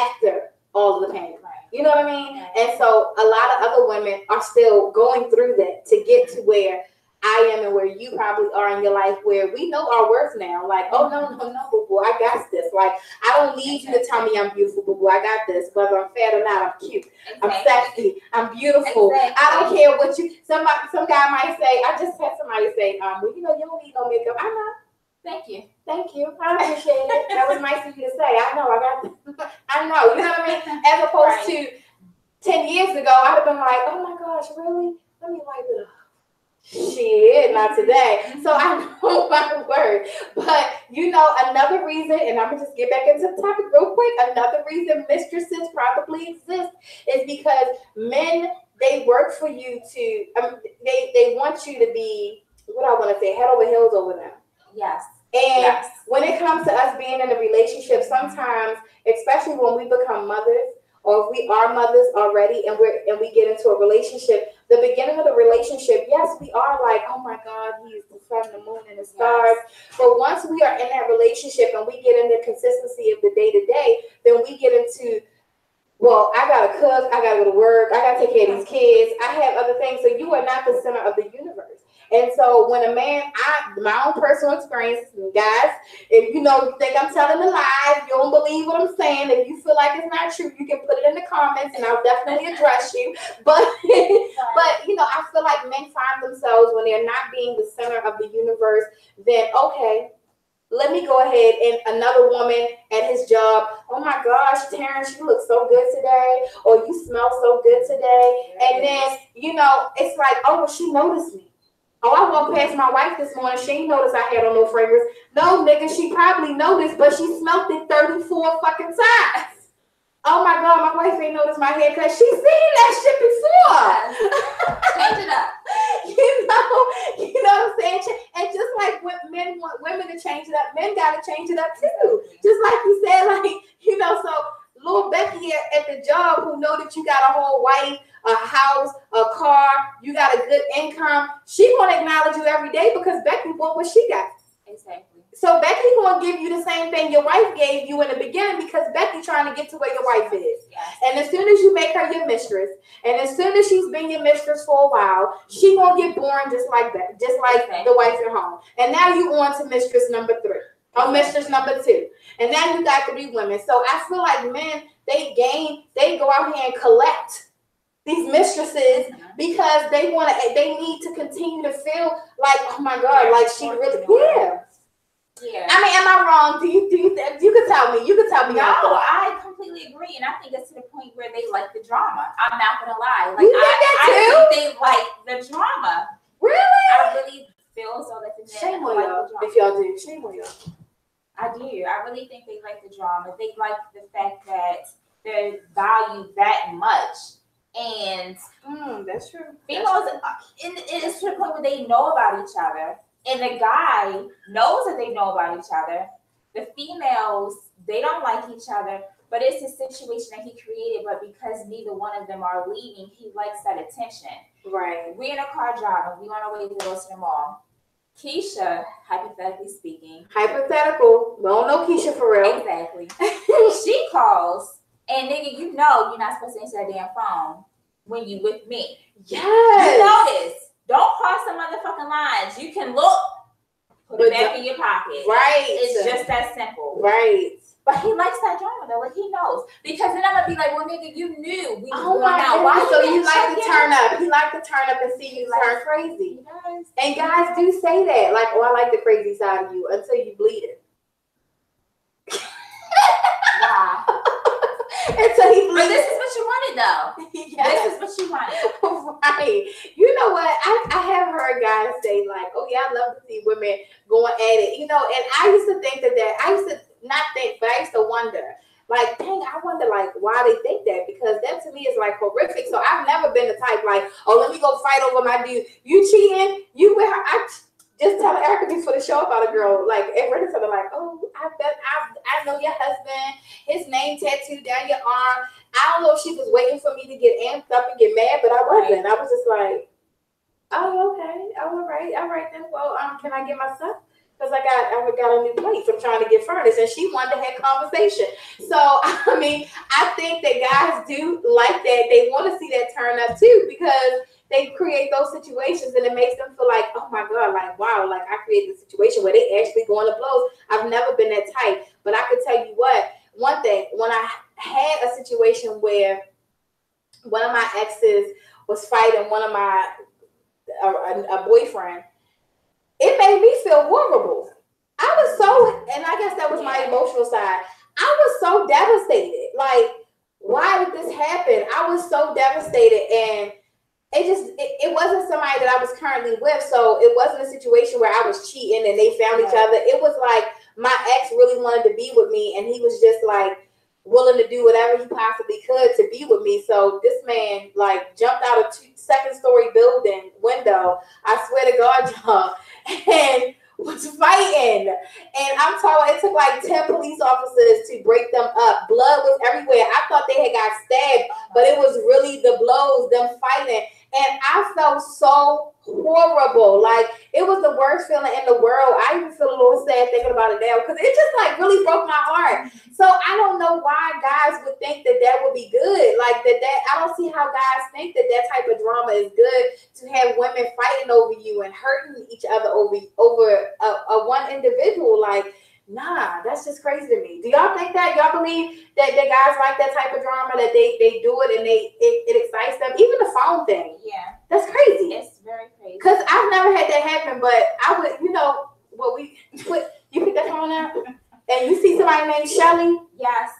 after all of the pain. You know what I mean? And so a lot of other women are still going through that to get to where I am and where you probably are in your life, where we know our worth now. Like, oh, no, boo-boo, I got this. Like, I don't need you to tell me I'm beautiful, boo-boo. I got this. Whether I'm fat or not, I'm cute. I'm sexy. I'm beautiful. I don't care what you, some guy might say, I just had somebody say, well, you know, you don't need no makeup. I know. Thank you. I appreciate it. That was nice of you to say. I know. I got this. I know. You know what I mean? As opposed to 10 years ago, I'd have been like, oh my gosh, really? Let me wipe it up. Shit, not today. So I know my word. But, you know, another reason, and I'm going to just get back into the topic real quick, another reason mistresses probably exist is because men, they work for you to, they want you to be, what I want to say, head over heels over them. Yes. And when it comes to us being in a relationship, sometimes, especially when we become mothers, or if we are mothers already and we get into a relationship, the beginning of the relationship, yes, we are like, oh my God, he's the sun, the moon, and the stars. But once we are in that relationship and we get into consistency of the day-to-day, then we get into, well, I gotta cook, I gotta go to work, I gotta take care of these kids, I have other things. So you are not the center of the universe. And so when a man, my own personal experience, guys, if you know, you think I'm telling a lie, if you don't believe what I'm saying, if you feel like it's not true, you can put it in the comments and I'll definitely address you. But you know, I feel like men find themselves when they're not being the center of the universe, then okay, let me go ahead and another woman at his job, oh my gosh, Terrence, you look so good today, or you smell so good today. And then, you know, it's like, oh, well, she noticed me. Oh, I walked past my wife this morning. She ain't noticed I had on no fragrance. No, nigga, she probably noticed, but she smelled it 34 fucking times. Oh my God, my wife ain't noticed my hair because she's seen that shit before. Change it up. You know what I'm saying? And just like when men want women to change it up, men gotta change it up too. Just like you said, like, you know, so little Becky at the job who know that you got a whole wife, a house, a car, you got a good income, she gonna acknowledge you every day because Becky want what she got. Exactly. So Becky gonna give you the same thing your wife gave you in the beginning because Becky trying to get to where your wife is. Yes. And as soon as you make her your mistress, and as soon as she's been your mistress for a while, she gonna get boring just like that, just like the wife at home. And now you on to mistress number 3. Or mistress number 2. And now you got 3 women. So I feel like men, they go out here and collect these mistresses because they need to continue to feel like, oh my God, like she really, Yeah. I mean, am I wrong? Do you could tell me. You could tell me. No, your thoughts. I completely agree, and I think it's to the point where they like the drama. I'm not gonna lie. Like You think that I too? think they like the drama. Really? I really feel so that the men Shame on like y'all the drama. if y'all do. Shame on y'all. I do. I really think they like the drama. They like the fact that they're valued that much. And That's true. females, it is to the point where they know about each other. And the guy knows that they know about each other. The females, they don't like each other. But it's a situation that he created. But because neither one of them are leaving, he likes that attention. Right. We're in a car driving. We on our way to go to the mall. Keisha, hypothetically speaking. Hypothetical. We don't know Keisha for real. Exactly. She calls, and nigga, you know you're not supposed to answer that damn phone when you with me. Yes. You know this. Don't cross the motherfucking lines. You can look, put it back in your pocket. Right. It's just that simple. Right. But he likes that drama though, like he knows. Because then I'm gonna be like, well, nigga, you knew we was Oh going my out. God. Why So you you like to didn't turn check up. He like to turn up and see you turn crazy. Yes. And guys do say that. Like, oh, I like the crazy side of you until you bleed it. Why? Until he But bleeds. this is what you wanted though. Yes. This is what you wanted. Right. You know what? I have heard guys say like, oh yeah, I love to see women going at it. You know, and I used to think that I used to not think, but I used to wonder. Like, dang, I wonder like why they think that, because that to me is like horrific. So I've never been the type like, oh, let me go fight over my dude. You cheating? You with her? I just tell Arika before the show about a girl. Like, every time they're like, oh, I know your husband. His name tattooed down your arm. I don't know if she was waiting for me to get amped up and get mad, but I wasn't. I was just like, oh, okay, all right then. Well, can I get my stuff? Because I got a new place. I'm trying to get furnished, and she wanted to have conversation. So I mean, I think that guys do like that. They want to see that turn up too, because they create those situations, and it makes them feel like, oh my God, like wow, like I created a situation where they actually going to blows. I've never been that type, but I could tell you what. One thing, when I had a situation where one of my exes was fighting one of my a boyfriend, it made me feel horrible. I was so, and I guess that was my emotional side. I was so devastated. Like, why did this happen? I was so devastated, and it wasn't somebody that I was currently with, so it wasn't a situation where I was cheating and they found each other. It was like my ex really wanted to be with me, and he was just like willing to do whatever he possibly could to be with me. So this man like jumped out a second-story building window, I swear to God, y'all, and was fighting. And I'm talking, it took like 10 police officers to break them up. Blood was everywhere. I thought they had got stabbed, but it was really the blows, them fighting. And I felt so horrible. Like, it was the worst feeling in the world. I even feel a little sad thinking about it now, because it just like really broke my heart. So I don't know why guys would think that would be good. Like that I don't see how guys think that type of drama is good, to have women fighting over you and hurting each other over a one individual. Like, nah, that's just crazy to me. Do y'all think that? Y'all believe that guys like that type of drama, that they do it and it excites them? Even the phone thing. Yeah. That's crazy. It's very crazy. Because I've never had that happen, but I would, you know, you pick that phone up and you see somebody named Shelly. Yes.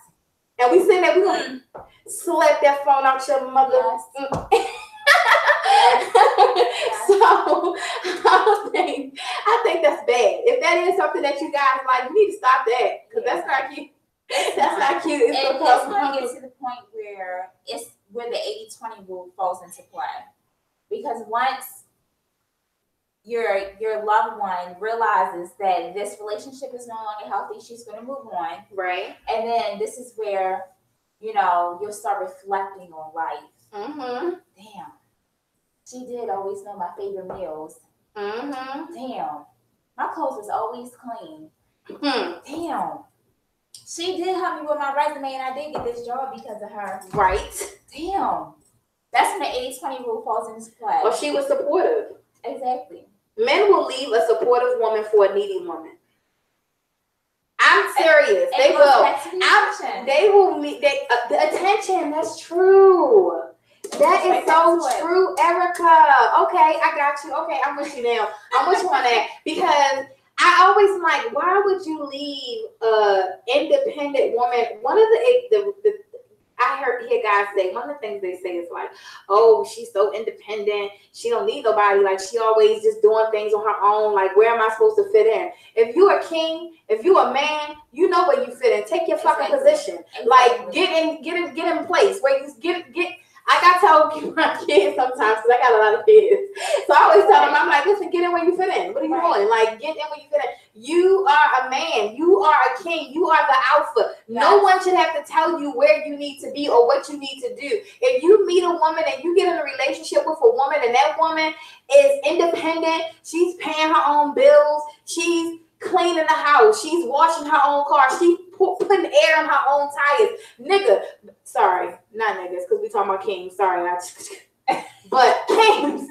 And we say that we're going to slap that phone out your mother. Yes. So I think that's bad. If that is something that you guys like, you need to stop that, because that's not cute. That's not cute. It's going to get to the point where it's where the 80-20 rule falls into play. Because once your loved one realizes that this relationship is no longer healthy, she's going to move on. Right. And then this is where, you'll start reflecting on life. Mm-hmm. Damn. She did always know my favorite meals. Mm-hmm. Damn. My clothes was always clean. Mm-hmm. Damn. She did help me with my resume, and I did get this job because of her. Right. Damn. That's when the 80-20 rule falls into play. Well, she was supportive. Exactly. Men will leave a supportive woman for a needy woman. I'm serious. And they will. They will meet the attention. That's true. That is so true, Arika. Okay, I got you. Okay, I'm with you now. I'm with you on that, because always like, why would you leave independent woman? One of the I hear guys say, one of the things they say is like, oh, she's so independent. She don't need nobody. Like, she always just doing things on her own. Like, where am I supposed to fit in? If you're a king, if you're a man, you know where you fit in. Take your fucking position. Like, get in place. Where you get. I got to tell my kids sometimes, because I got a lot of kids. So I always tell them, I'm like, listen, get in where you fit in. What are you doing? Like, get in where you fit in. You are a man. You are a king. You are the alpha. No one should have to tell you where you need to be or what you need to do. If you meet a woman and you get in a relationship with a woman and that woman is independent, she's paying her own bills, she's cleaning the house, she's washing her own car, she's putting air in her own tires. Nigga, sorry, not niggas, because we talking about kings. Sorry, but kings.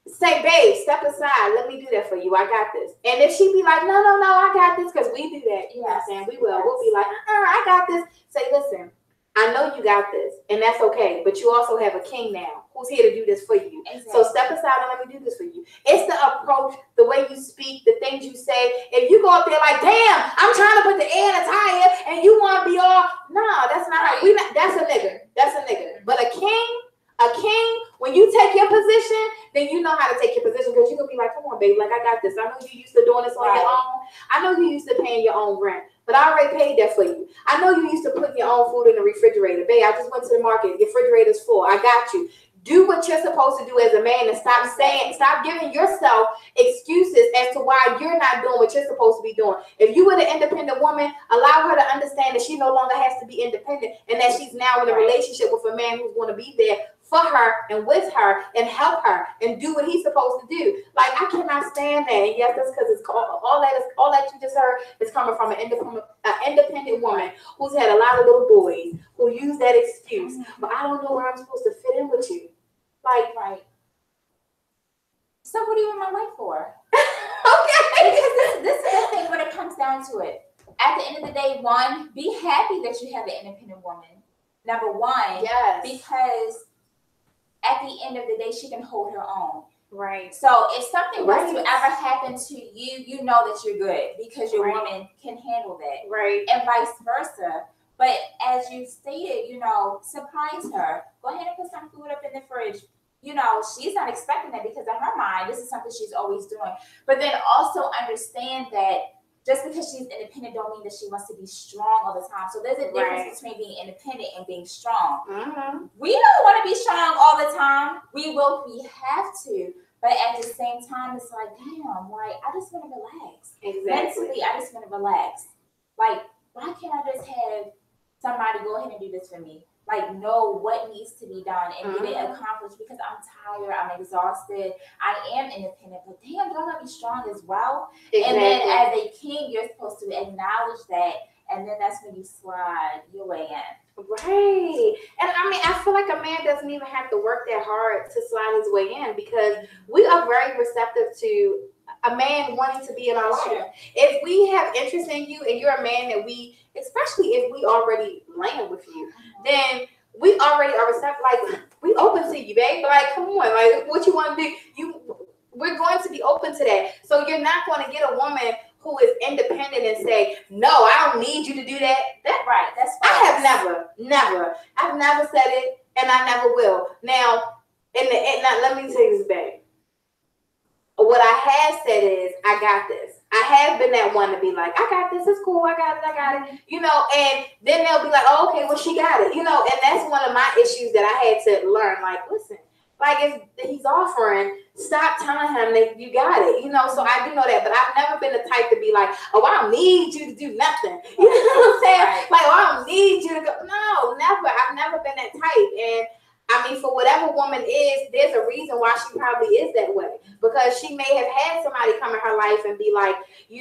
Say, babe, step aside. Let me do that for you. I got this. And if she be like, no, I got this, because we do that. You know what I'm saying? We will. Yes. We'll be like, I got this. Say, listen, I know you got this, and that's okay. But you also have a king now who's here to do this for you. Exactly. So step aside and let me do this for you. It's the approach, the way you speak, the things you say. If you go up there like, damn, I'm trying to put the air in a tire, and you want to be all, no, that's not how that's a nigga. That's a nigga. But a king, when you take your position, then you know how to take your position, because you're going to be like, come on, baby, like, I got this. I know you used to doing this on your own. I know you used to paying your own rent, but I already paid that for you. I know you used to put your own food in the refrigerator. Babe, I just went to the market. Your refrigerator's full. I got you. Do what you're supposed to do as a man, and stop giving yourself excuses as to why you're not doing what you're supposed to be doing. If you were an independent woman, allow her to understand that she no longer has to be independent, and that she's now in a relationship with a man who's going to be there for her and with her and help her and do what he's supposed to do. Like, I cannot stand that. And yes, that's because it's all that you just heard is coming from an independent woman who's had a lot of little boys who use that excuse. But I don't know where I'm supposed to fit in with you. Like, so what do you want my wife for? Okay. Because this is the thing when it comes down to it. At the end of the day, one, be happy that you have an independent woman. Number one. Yes. Because at the end of the day, she can hold her own. Right. So if something was to ever happen to you, you know that you're good because your woman can handle that. Right. And vice versa. But as you stated, surprise her. Go ahead and put some food up in the fridge. She's not expecting that because in her mind, this is something she's always doing. But then also understand that just because she's independent don't mean that she wants to be strong all the time. So there's a difference between being independent and being strong. Mm-hmm. We don't want to be strong all the time. We have to. But at the same time, it's like, damn, like, I just want to relax. Exactly. Mentally, I just want to relax. Like, why can't I just have somebody go ahead and do this for me? Like, know what needs to be done and get it accomplished, because I'm tired, I'm exhausted, I am independent, but damn, don't I be strong as well? Exactly. And then as a king, you're supposed to acknowledge that, and then that's when you slide your way in. Right. And I mean, I feel like a man doesn't even have to work that hard to slide his way in, because we are very receptive to a man wanting to be in our life. Sure. If we have interest in you and you're a man that especially if we already land with you, then we already are receptive. Like, we open to you, babe. Like, come on, like, what you want to do? We're going to be open to that. So you're not going to get a woman who is independent and say, no, I don't need you to do that. That's right. That's fine. I have I've never said it, and I never will. Now, let me say this, babe. What I have said is, I got this. I have been that one to be like, I got this. It's cool. I got it. And then they'll be like, oh, okay, well, she got it. And that's one of my issues that I had to learn. Like, listen, like, if he's offering, stop telling him that you got it. So I do know that. But I've never been the type to be like, oh, I don't need you to do nothing. You know what I'm saying? Right. Like, oh, I don't need you to go. No, never. I've never been that type. And I mean, for whatever woman is, there's a reason why she probably is that way. Because she may have had somebody come in her life and be like,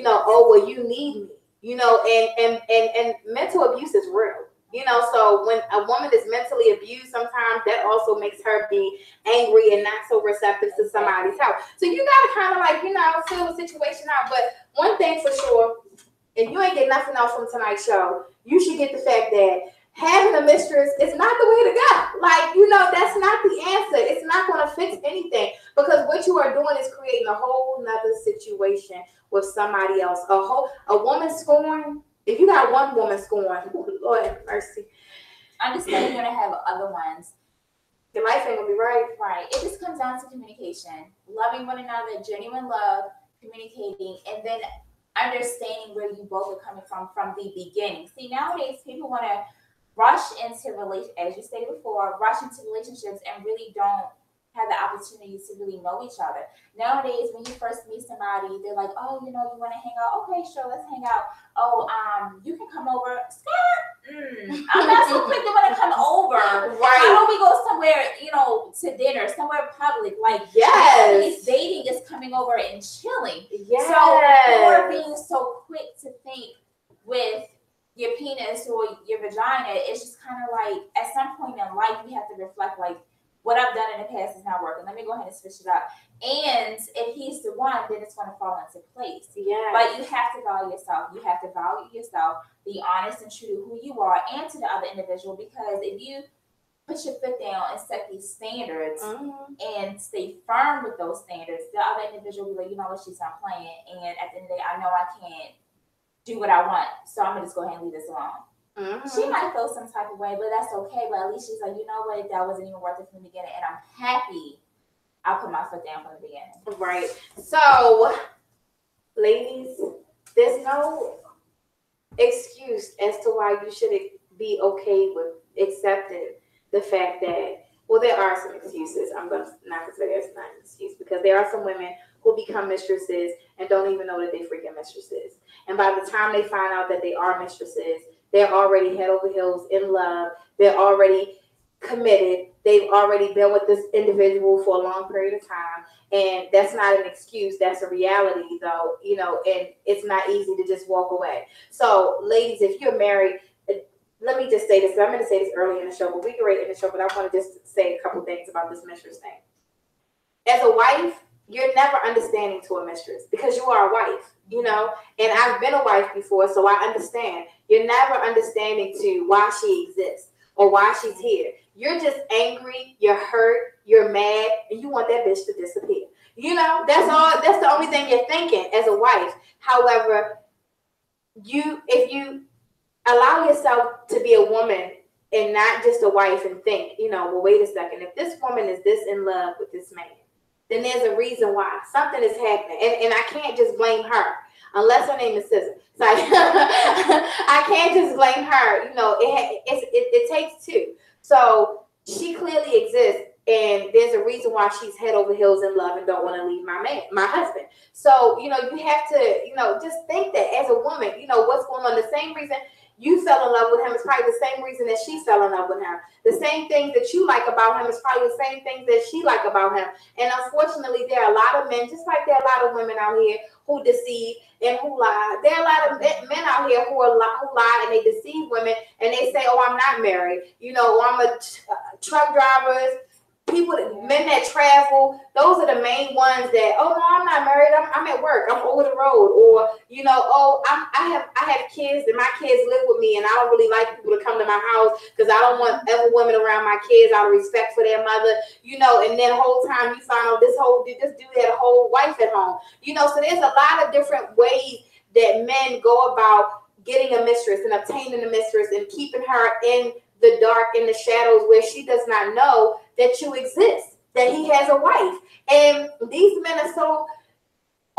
oh, well, you need me, and mental abuse is real. So when a woman is mentally abused, sometimes that also makes her be angry and not so receptive to somebody's help. So you got to kind of like, feel the situation out. But one thing for sure, if you ain't get nothing else from tonight's show, you should get the fact that having a mistress is not the way to go. Like, you know, that's not the answer. It's not going to fix anything, because what you are doing is creating a whole nother situation with somebody else. A woman scorn. If you got one woman scorn, Lord have mercy. Understand you're gonna have other ones. Your life ain't gonna be right. Right. It just comes down to communication, loving one another, genuine love, communicating, and then understanding where you both are coming from the beginning. See, nowadays people want to rush into as you stated before, rush into relationships and really don't have the opportunity to really know each other. Nowadays, when you first meet somebody, they're like, "Oh, you know, you want to hang out? Okay, sure, let's hang out. Oh, you can come over. I'm not so quick to want to come over. Right? Why don't we go somewhere, you know, to dinner, somewhere public? Like, yes, dating is coming over and chilling. Yes. So you're being so quick to think with your penis or your vagina. It's just kind of like at some point in life you have to reflect, like, what I've done in the past is not working. Let me go ahead and switch it up. And if he's the one, then it's going to fall into place. Yeah. But you have to value yourself. You have to value yourself, be honest and true to who you are and to the other individual. Because if you put your foot down and set these standards and stay firm with those standards, the other individual will be like, you know what, she's not playing. And at the end of the day, I know I can't do what I want. So I'm going to just go ahead and leave this alone. She might feel some type of way, but that's okay. But at least she's like, you know what, that wasn't even worth it from the beginning, and I'm happy I put my foot down from the beginning. Right. So, ladies, there's no excuse as to why you should be okay with accepting the fact that, well, there are some excuses. I'm not going to say there's not an excuse, because there are some women who become mistresses and don't even know that they freaking mistresses. And by the time they find out that they are mistresses, they're already head over heels in love. They're already committed. They've already been with this individual for a long period of time. And that's not an excuse. That's a reality, though, you know, and it's not easy to just walk away. So, ladies, if you're married, let me just say this. I'm going to say this early in the show, but we can rate in the show, but I want to just say a couple things about this mistress thing. As a wife, you're never understanding to a mistress, because you are a wife, you know, and I've been a wife before, so I understand. You're never understanding to why she exists or why she's here. You're just angry, you're hurt, you're mad, and you want that bitch to disappear. You know, that's all. That's the only thing you're thinking as a wife. However, if you allow yourself to be a woman and not just a wife and think, you know, well, wait a second, if this woman is this in love with this man, then there's a reason why. Something is happening. And I can't just blame her, unless her name is Scissor. So I can't just blame her. You know, it takes two. So she clearly exists, and there's a reason why she's head over heels in love and don't want to leave my husband. So, you know, you have to, you know, just think that as a woman, you know, what's going on. The same reason you fell in love with him is probably the same reason that she fell in love with him. The same things that you like about him is probably the same things that she like about him. And unfortunately, there are a lot of men, just like there are a lot of women out here who deceive and who lie. There are a lot of men out here who lie and they deceive women, and they say, "Oh, I'm not married. You know, I'm a truck driver." Men that travel, those are the main ones that, "Oh no, I'm not married. I'm at work. I'm over the road." Or, you know, "Oh, I have kids and my kids live with me, and I don't really like people to come to my house because I don't want other women around my kids out of respect for their mother." You know, and then the whole time you find out this dude had a whole wife at home. You know, so there's a lot of different ways that men go about getting a mistress and obtaining a mistress and keeping her in the dark, in the shadows, where she does not know that you exist, that he has a wife. And these men are so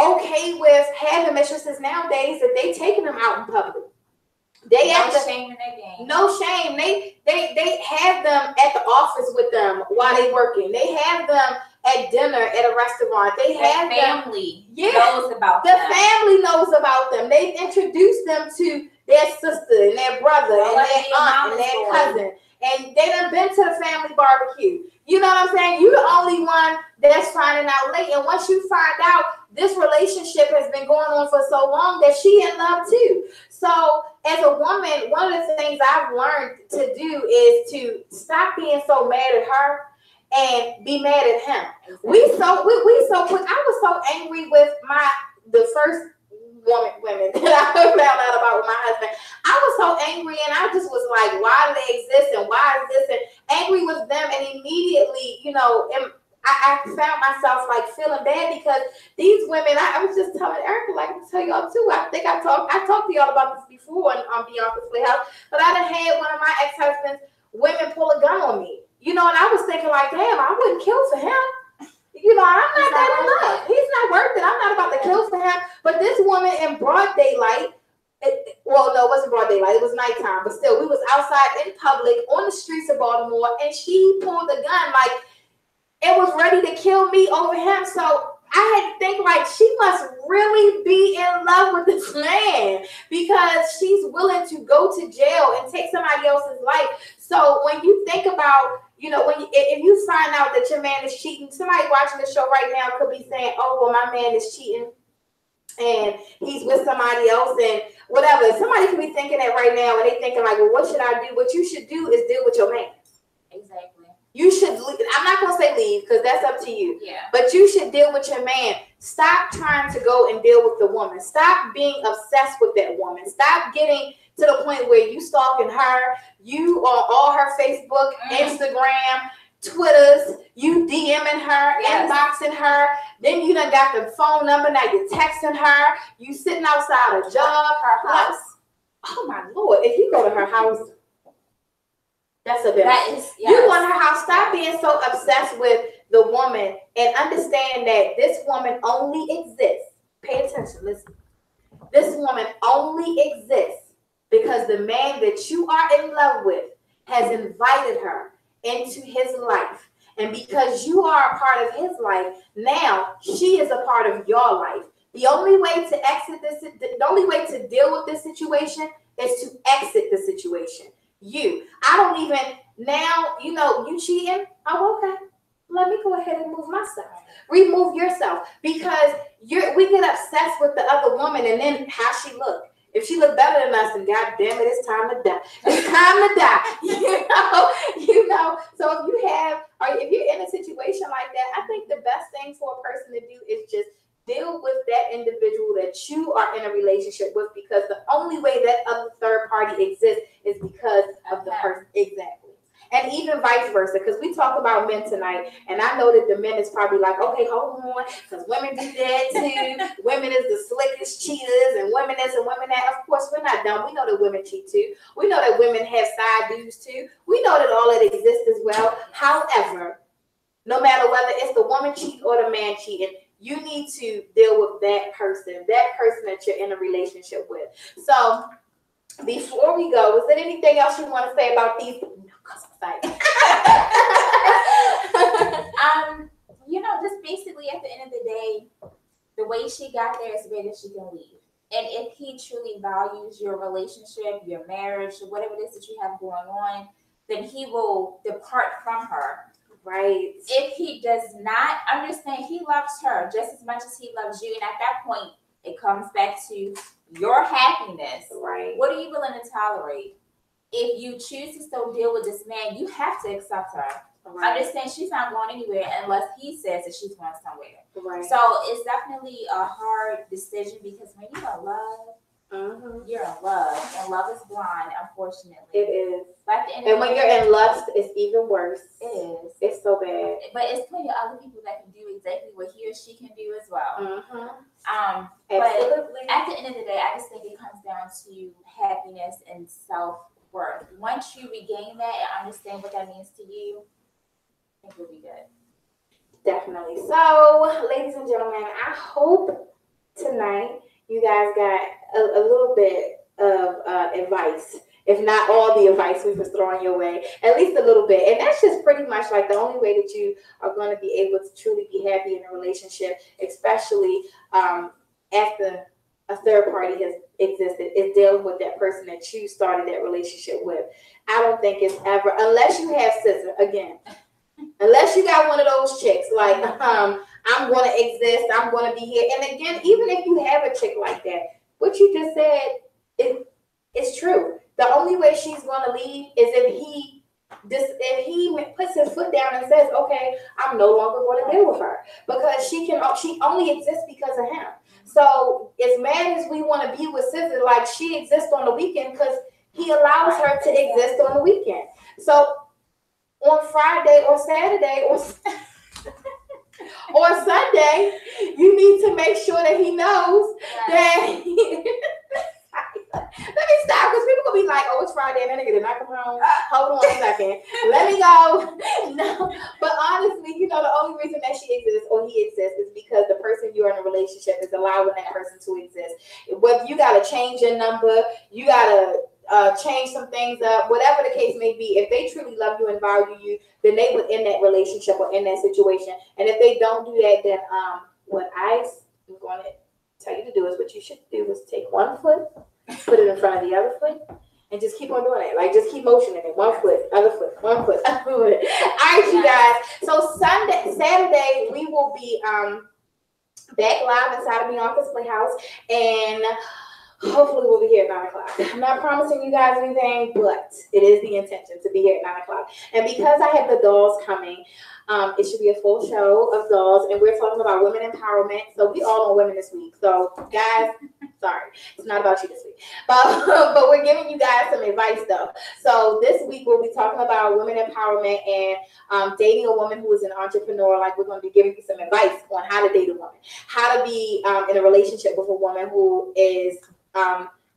okay with having mistresses nowadays that they taking them out in public. They no shame in their game. No shame. They have them at the office with them while they working. They have them at dinner at a restaurant. They have family knows about them. The family knows about them. They've introduced them to their sister and their brother and their aunt and their cousin. And they done been to the family barbecue. You know what I'm saying? You're the only one that's finding out late. And once you find out, this relationship has been going on for so long that she in love too. So as a woman, one of the things I've learned to do is to stop being so mad at her and be mad at him. Exactly. We so quick. I was so angry with the first women that I found out about with my husband. I was so angry, and I just was like, why do they exist, and why is this, and angry with them, and immediately, you know, I found myself like feeling bad because these women, I was just telling Arika, like I tell y'all too, I think I talked to y'all about this before on Beyonka's Playhouse, but I done had one of my ex-husbands, women pull a gun on me, you know, and I was thinking like, damn, I wouldn't kill for him. You know, I'm not that in love. He's not worth it. I'm not about to kill for him. But this woman in broad daylight, well, no, it wasn't broad daylight. It was nighttime. But still, we was outside in public on the streets of Baltimore, and she pulled a gun like it was ready to kill me over him. So I had to think like she must really be in love with this man because she's willing to go to jail and take somebody else's life. So when you think about, you know, if you find out that your man is cheating, somebody watching the show right now could be saying, oh, well, my man is cheating and he's with somebody else and whatever. Somebody could be thinking that right now and they thinking like, well, what should I do? What you should do is deal with your man. Exactly. You should leave. I'm not going to say leave because that's up to you. Yeah. But you should deal with your man. Stop trying to go and deal with the woman. Stop being obsessed with that woman. Stop getting to the point where you stalking her. You on all her Facebook, Instagram, Twitters. You DMing her, inboxing her. Then you done got the phone number. Now you're texting her. You sitting outside a job. Her house. Oh, my Lord. If you go to her house, that's a bit. That is, yes. You want her house. Stop being so obsessed with the woman and understand that this woman only exists. Pay attention. Listen. This woman only exists because the man that you are in love with has invited her into his life. And because you are a part of his life, now she is a part of your life. The only way to exit this, the only way to deal with this situation is to exit the situation. I don't even, now, you know, you cheating. Oh, okay. Let me go ahead and move myself. Remove yourself because we get obsessed with the other woman and then how she look. If she look better than us, then God damn it, it's time to die. It's time to die. You know. So if you're in a situation like that, I think the best thing for a person to do is just deal with that individual that you are in a relationship with because the only way that other third party exists is because of the person. Exactly. And even vice versa, because we talk about men tonight, and I know that the men is probably like, okay, hold on, because women do that too. Women is the slickest cheaters, and women this and women that. Of course, we're not dumb. We know that women cheat too. We know that women have side dudes too. We know that all that exists as well. However, no matter whether it's the woman cheating or the man cheating, you need to deal with that person that you're in a relationship with. So before we go, is there anything else you want to say about these? No, because I'm excited. You know, just basically at the end of the day, the way she got there is the way that she can leave. And if he truly values your relationship, your marriage, whatever it is that you have going on, then he will depart from her. Right. If he does not understand, he loves her just as much as he loves you. And at that point, it comes back to your happiness. Right. What are you willing to tolerate? If you choose to still deal with this man, you have to accept her. Right. Understand she's not going anywhere unless he says that she's going somewhere. Right. So it's definitely a hard decision because when you're in love, you're in love. And love is blind, unfortunately. It is. Like and when you're in lust, it's even worse. It is. It's so bad. But it's plenty of other people that can do exactly what he or she can do as well. Absolutely. But at the end of the day, I just think it comes down to happiness and self-worth. Once you regain that and understand what that means to you, I think you'll be good. Definitely. So, ladies and gentlemen, I hope tonight you guys got a little bit of advice. If not all the advice we was throwing your way, at least a little bit. And that's just pretty much like the only way that you are going to be able to truly be happy in a relationship, especially after a third party has existed, is dealing with that person that you started that relationship with. I don't think it's ever, unless you have scissor, again, unless you got one of those chicks, like, I'm going to exist, I'm going to be here. And again, even if you have a chick like that, what you just said is true. The only way she's going to leave is if he puts his foot down and says, okay, I'm no longer going to deal with her, because she only exists because of him. So as mad as we want to be with Scissor, like, she exists on the weekend because he allows her to exist on the weekend. So on Friday or Saturday or or Sunday, you need to make sure that he knows that. Let me stop, because people gonna be like, "Oh, it's Friday, and then nigga did not come home." Hold on a second, let me go. No, but honestly, you know, the only reason that she exists or he exists is because the person you're in a relationship is allowing that person to exist. Whether you gotta change your number, you gotta change some things up, whatever the case may be. If they truly love you and value you, then they would in that relationship or in that situation. And if they don't do that, then what I'm going to tell you to do is what you should do is take one foot, put it in front of the other foot, and just keep on doing it. Like, just keep motioning it. One foot, other foot, one foot, other foot. All right, you guys. So Saturday, we will be back live inside of Beyonka's Playhouse, and hopefully we'll be here at 9 o'clock. I'm not promising you guys anything, but it is the intention to be here at 9 o'clock. And because I have the dolls coming, it should be a full show of dolls, and we're talking about women empowerment. So we all on women this week. So guys, sorry, it's not about you this week, but we're giving you guys some advice though. So this week we'll be talking about women empowerment and dating a woman who is an entrepreneur. Like, we're going to be giving you some advice on how to date a woman, how to be in a relationship with a woman who is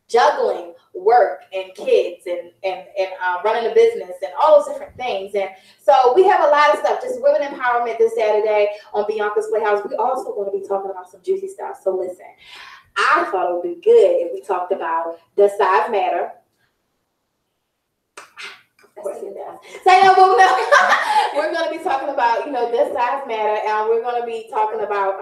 juggling work and kids and running a business and all those different things. And so we have a lot of stuff, just women empowerment this Saturday on Beyonka's Playhouse. We also going to be talking about some juicy stuff. So listen, I thought it would be good if we talked about Does Size Matter? Of course it does. Say no, boo, no. We're going to be talking about, Does Size Matter? And we're going to be talking about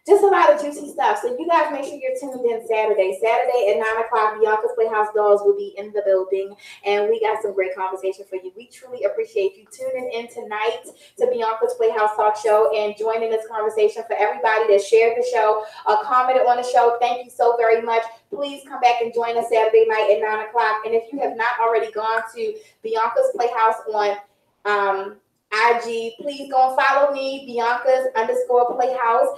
just a lot of juicy stuff. So you guys make sure you're tuned in Saturday. Saturday at 9 o'clock, Beyonka's Playhouse dolls will be in the building. And we got some great conversation for you. We truly appreciate you tuning in tonight to Beyonka's Playhouse Talk Show and joining this conversation. For everybody that shared the show, commented on the show, thank you so very much. Please come back and join us Saturday night at 9 o'clock. And if you have not already gone to Beyonka's Playhouse on IG, please go and follow me, Bianca's_Playhouse.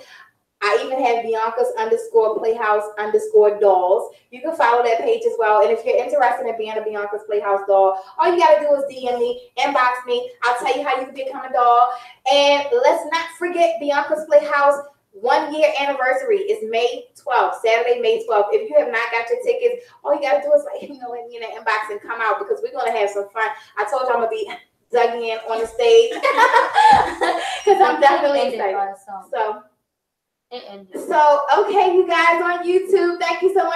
I even have Bianca's_Playhouse_dolls. You can follow that page as well. And if you're interested in being a Beyonka's Playhouse doll, all you got to do is DM me, inbox me. I'll tell you how you can become a doll. And let's not forget Beyonka's Playhouse 1 year anniversary is May 12th, Saturday, May 12th. If you have not got your tickets, all you got to do is let me in the inbox and come out, because we're going to have some fun. I told you I'm going to be dug in on the stage because I'm definitely excited. So, okay, you guys on YouTube, thank you so much.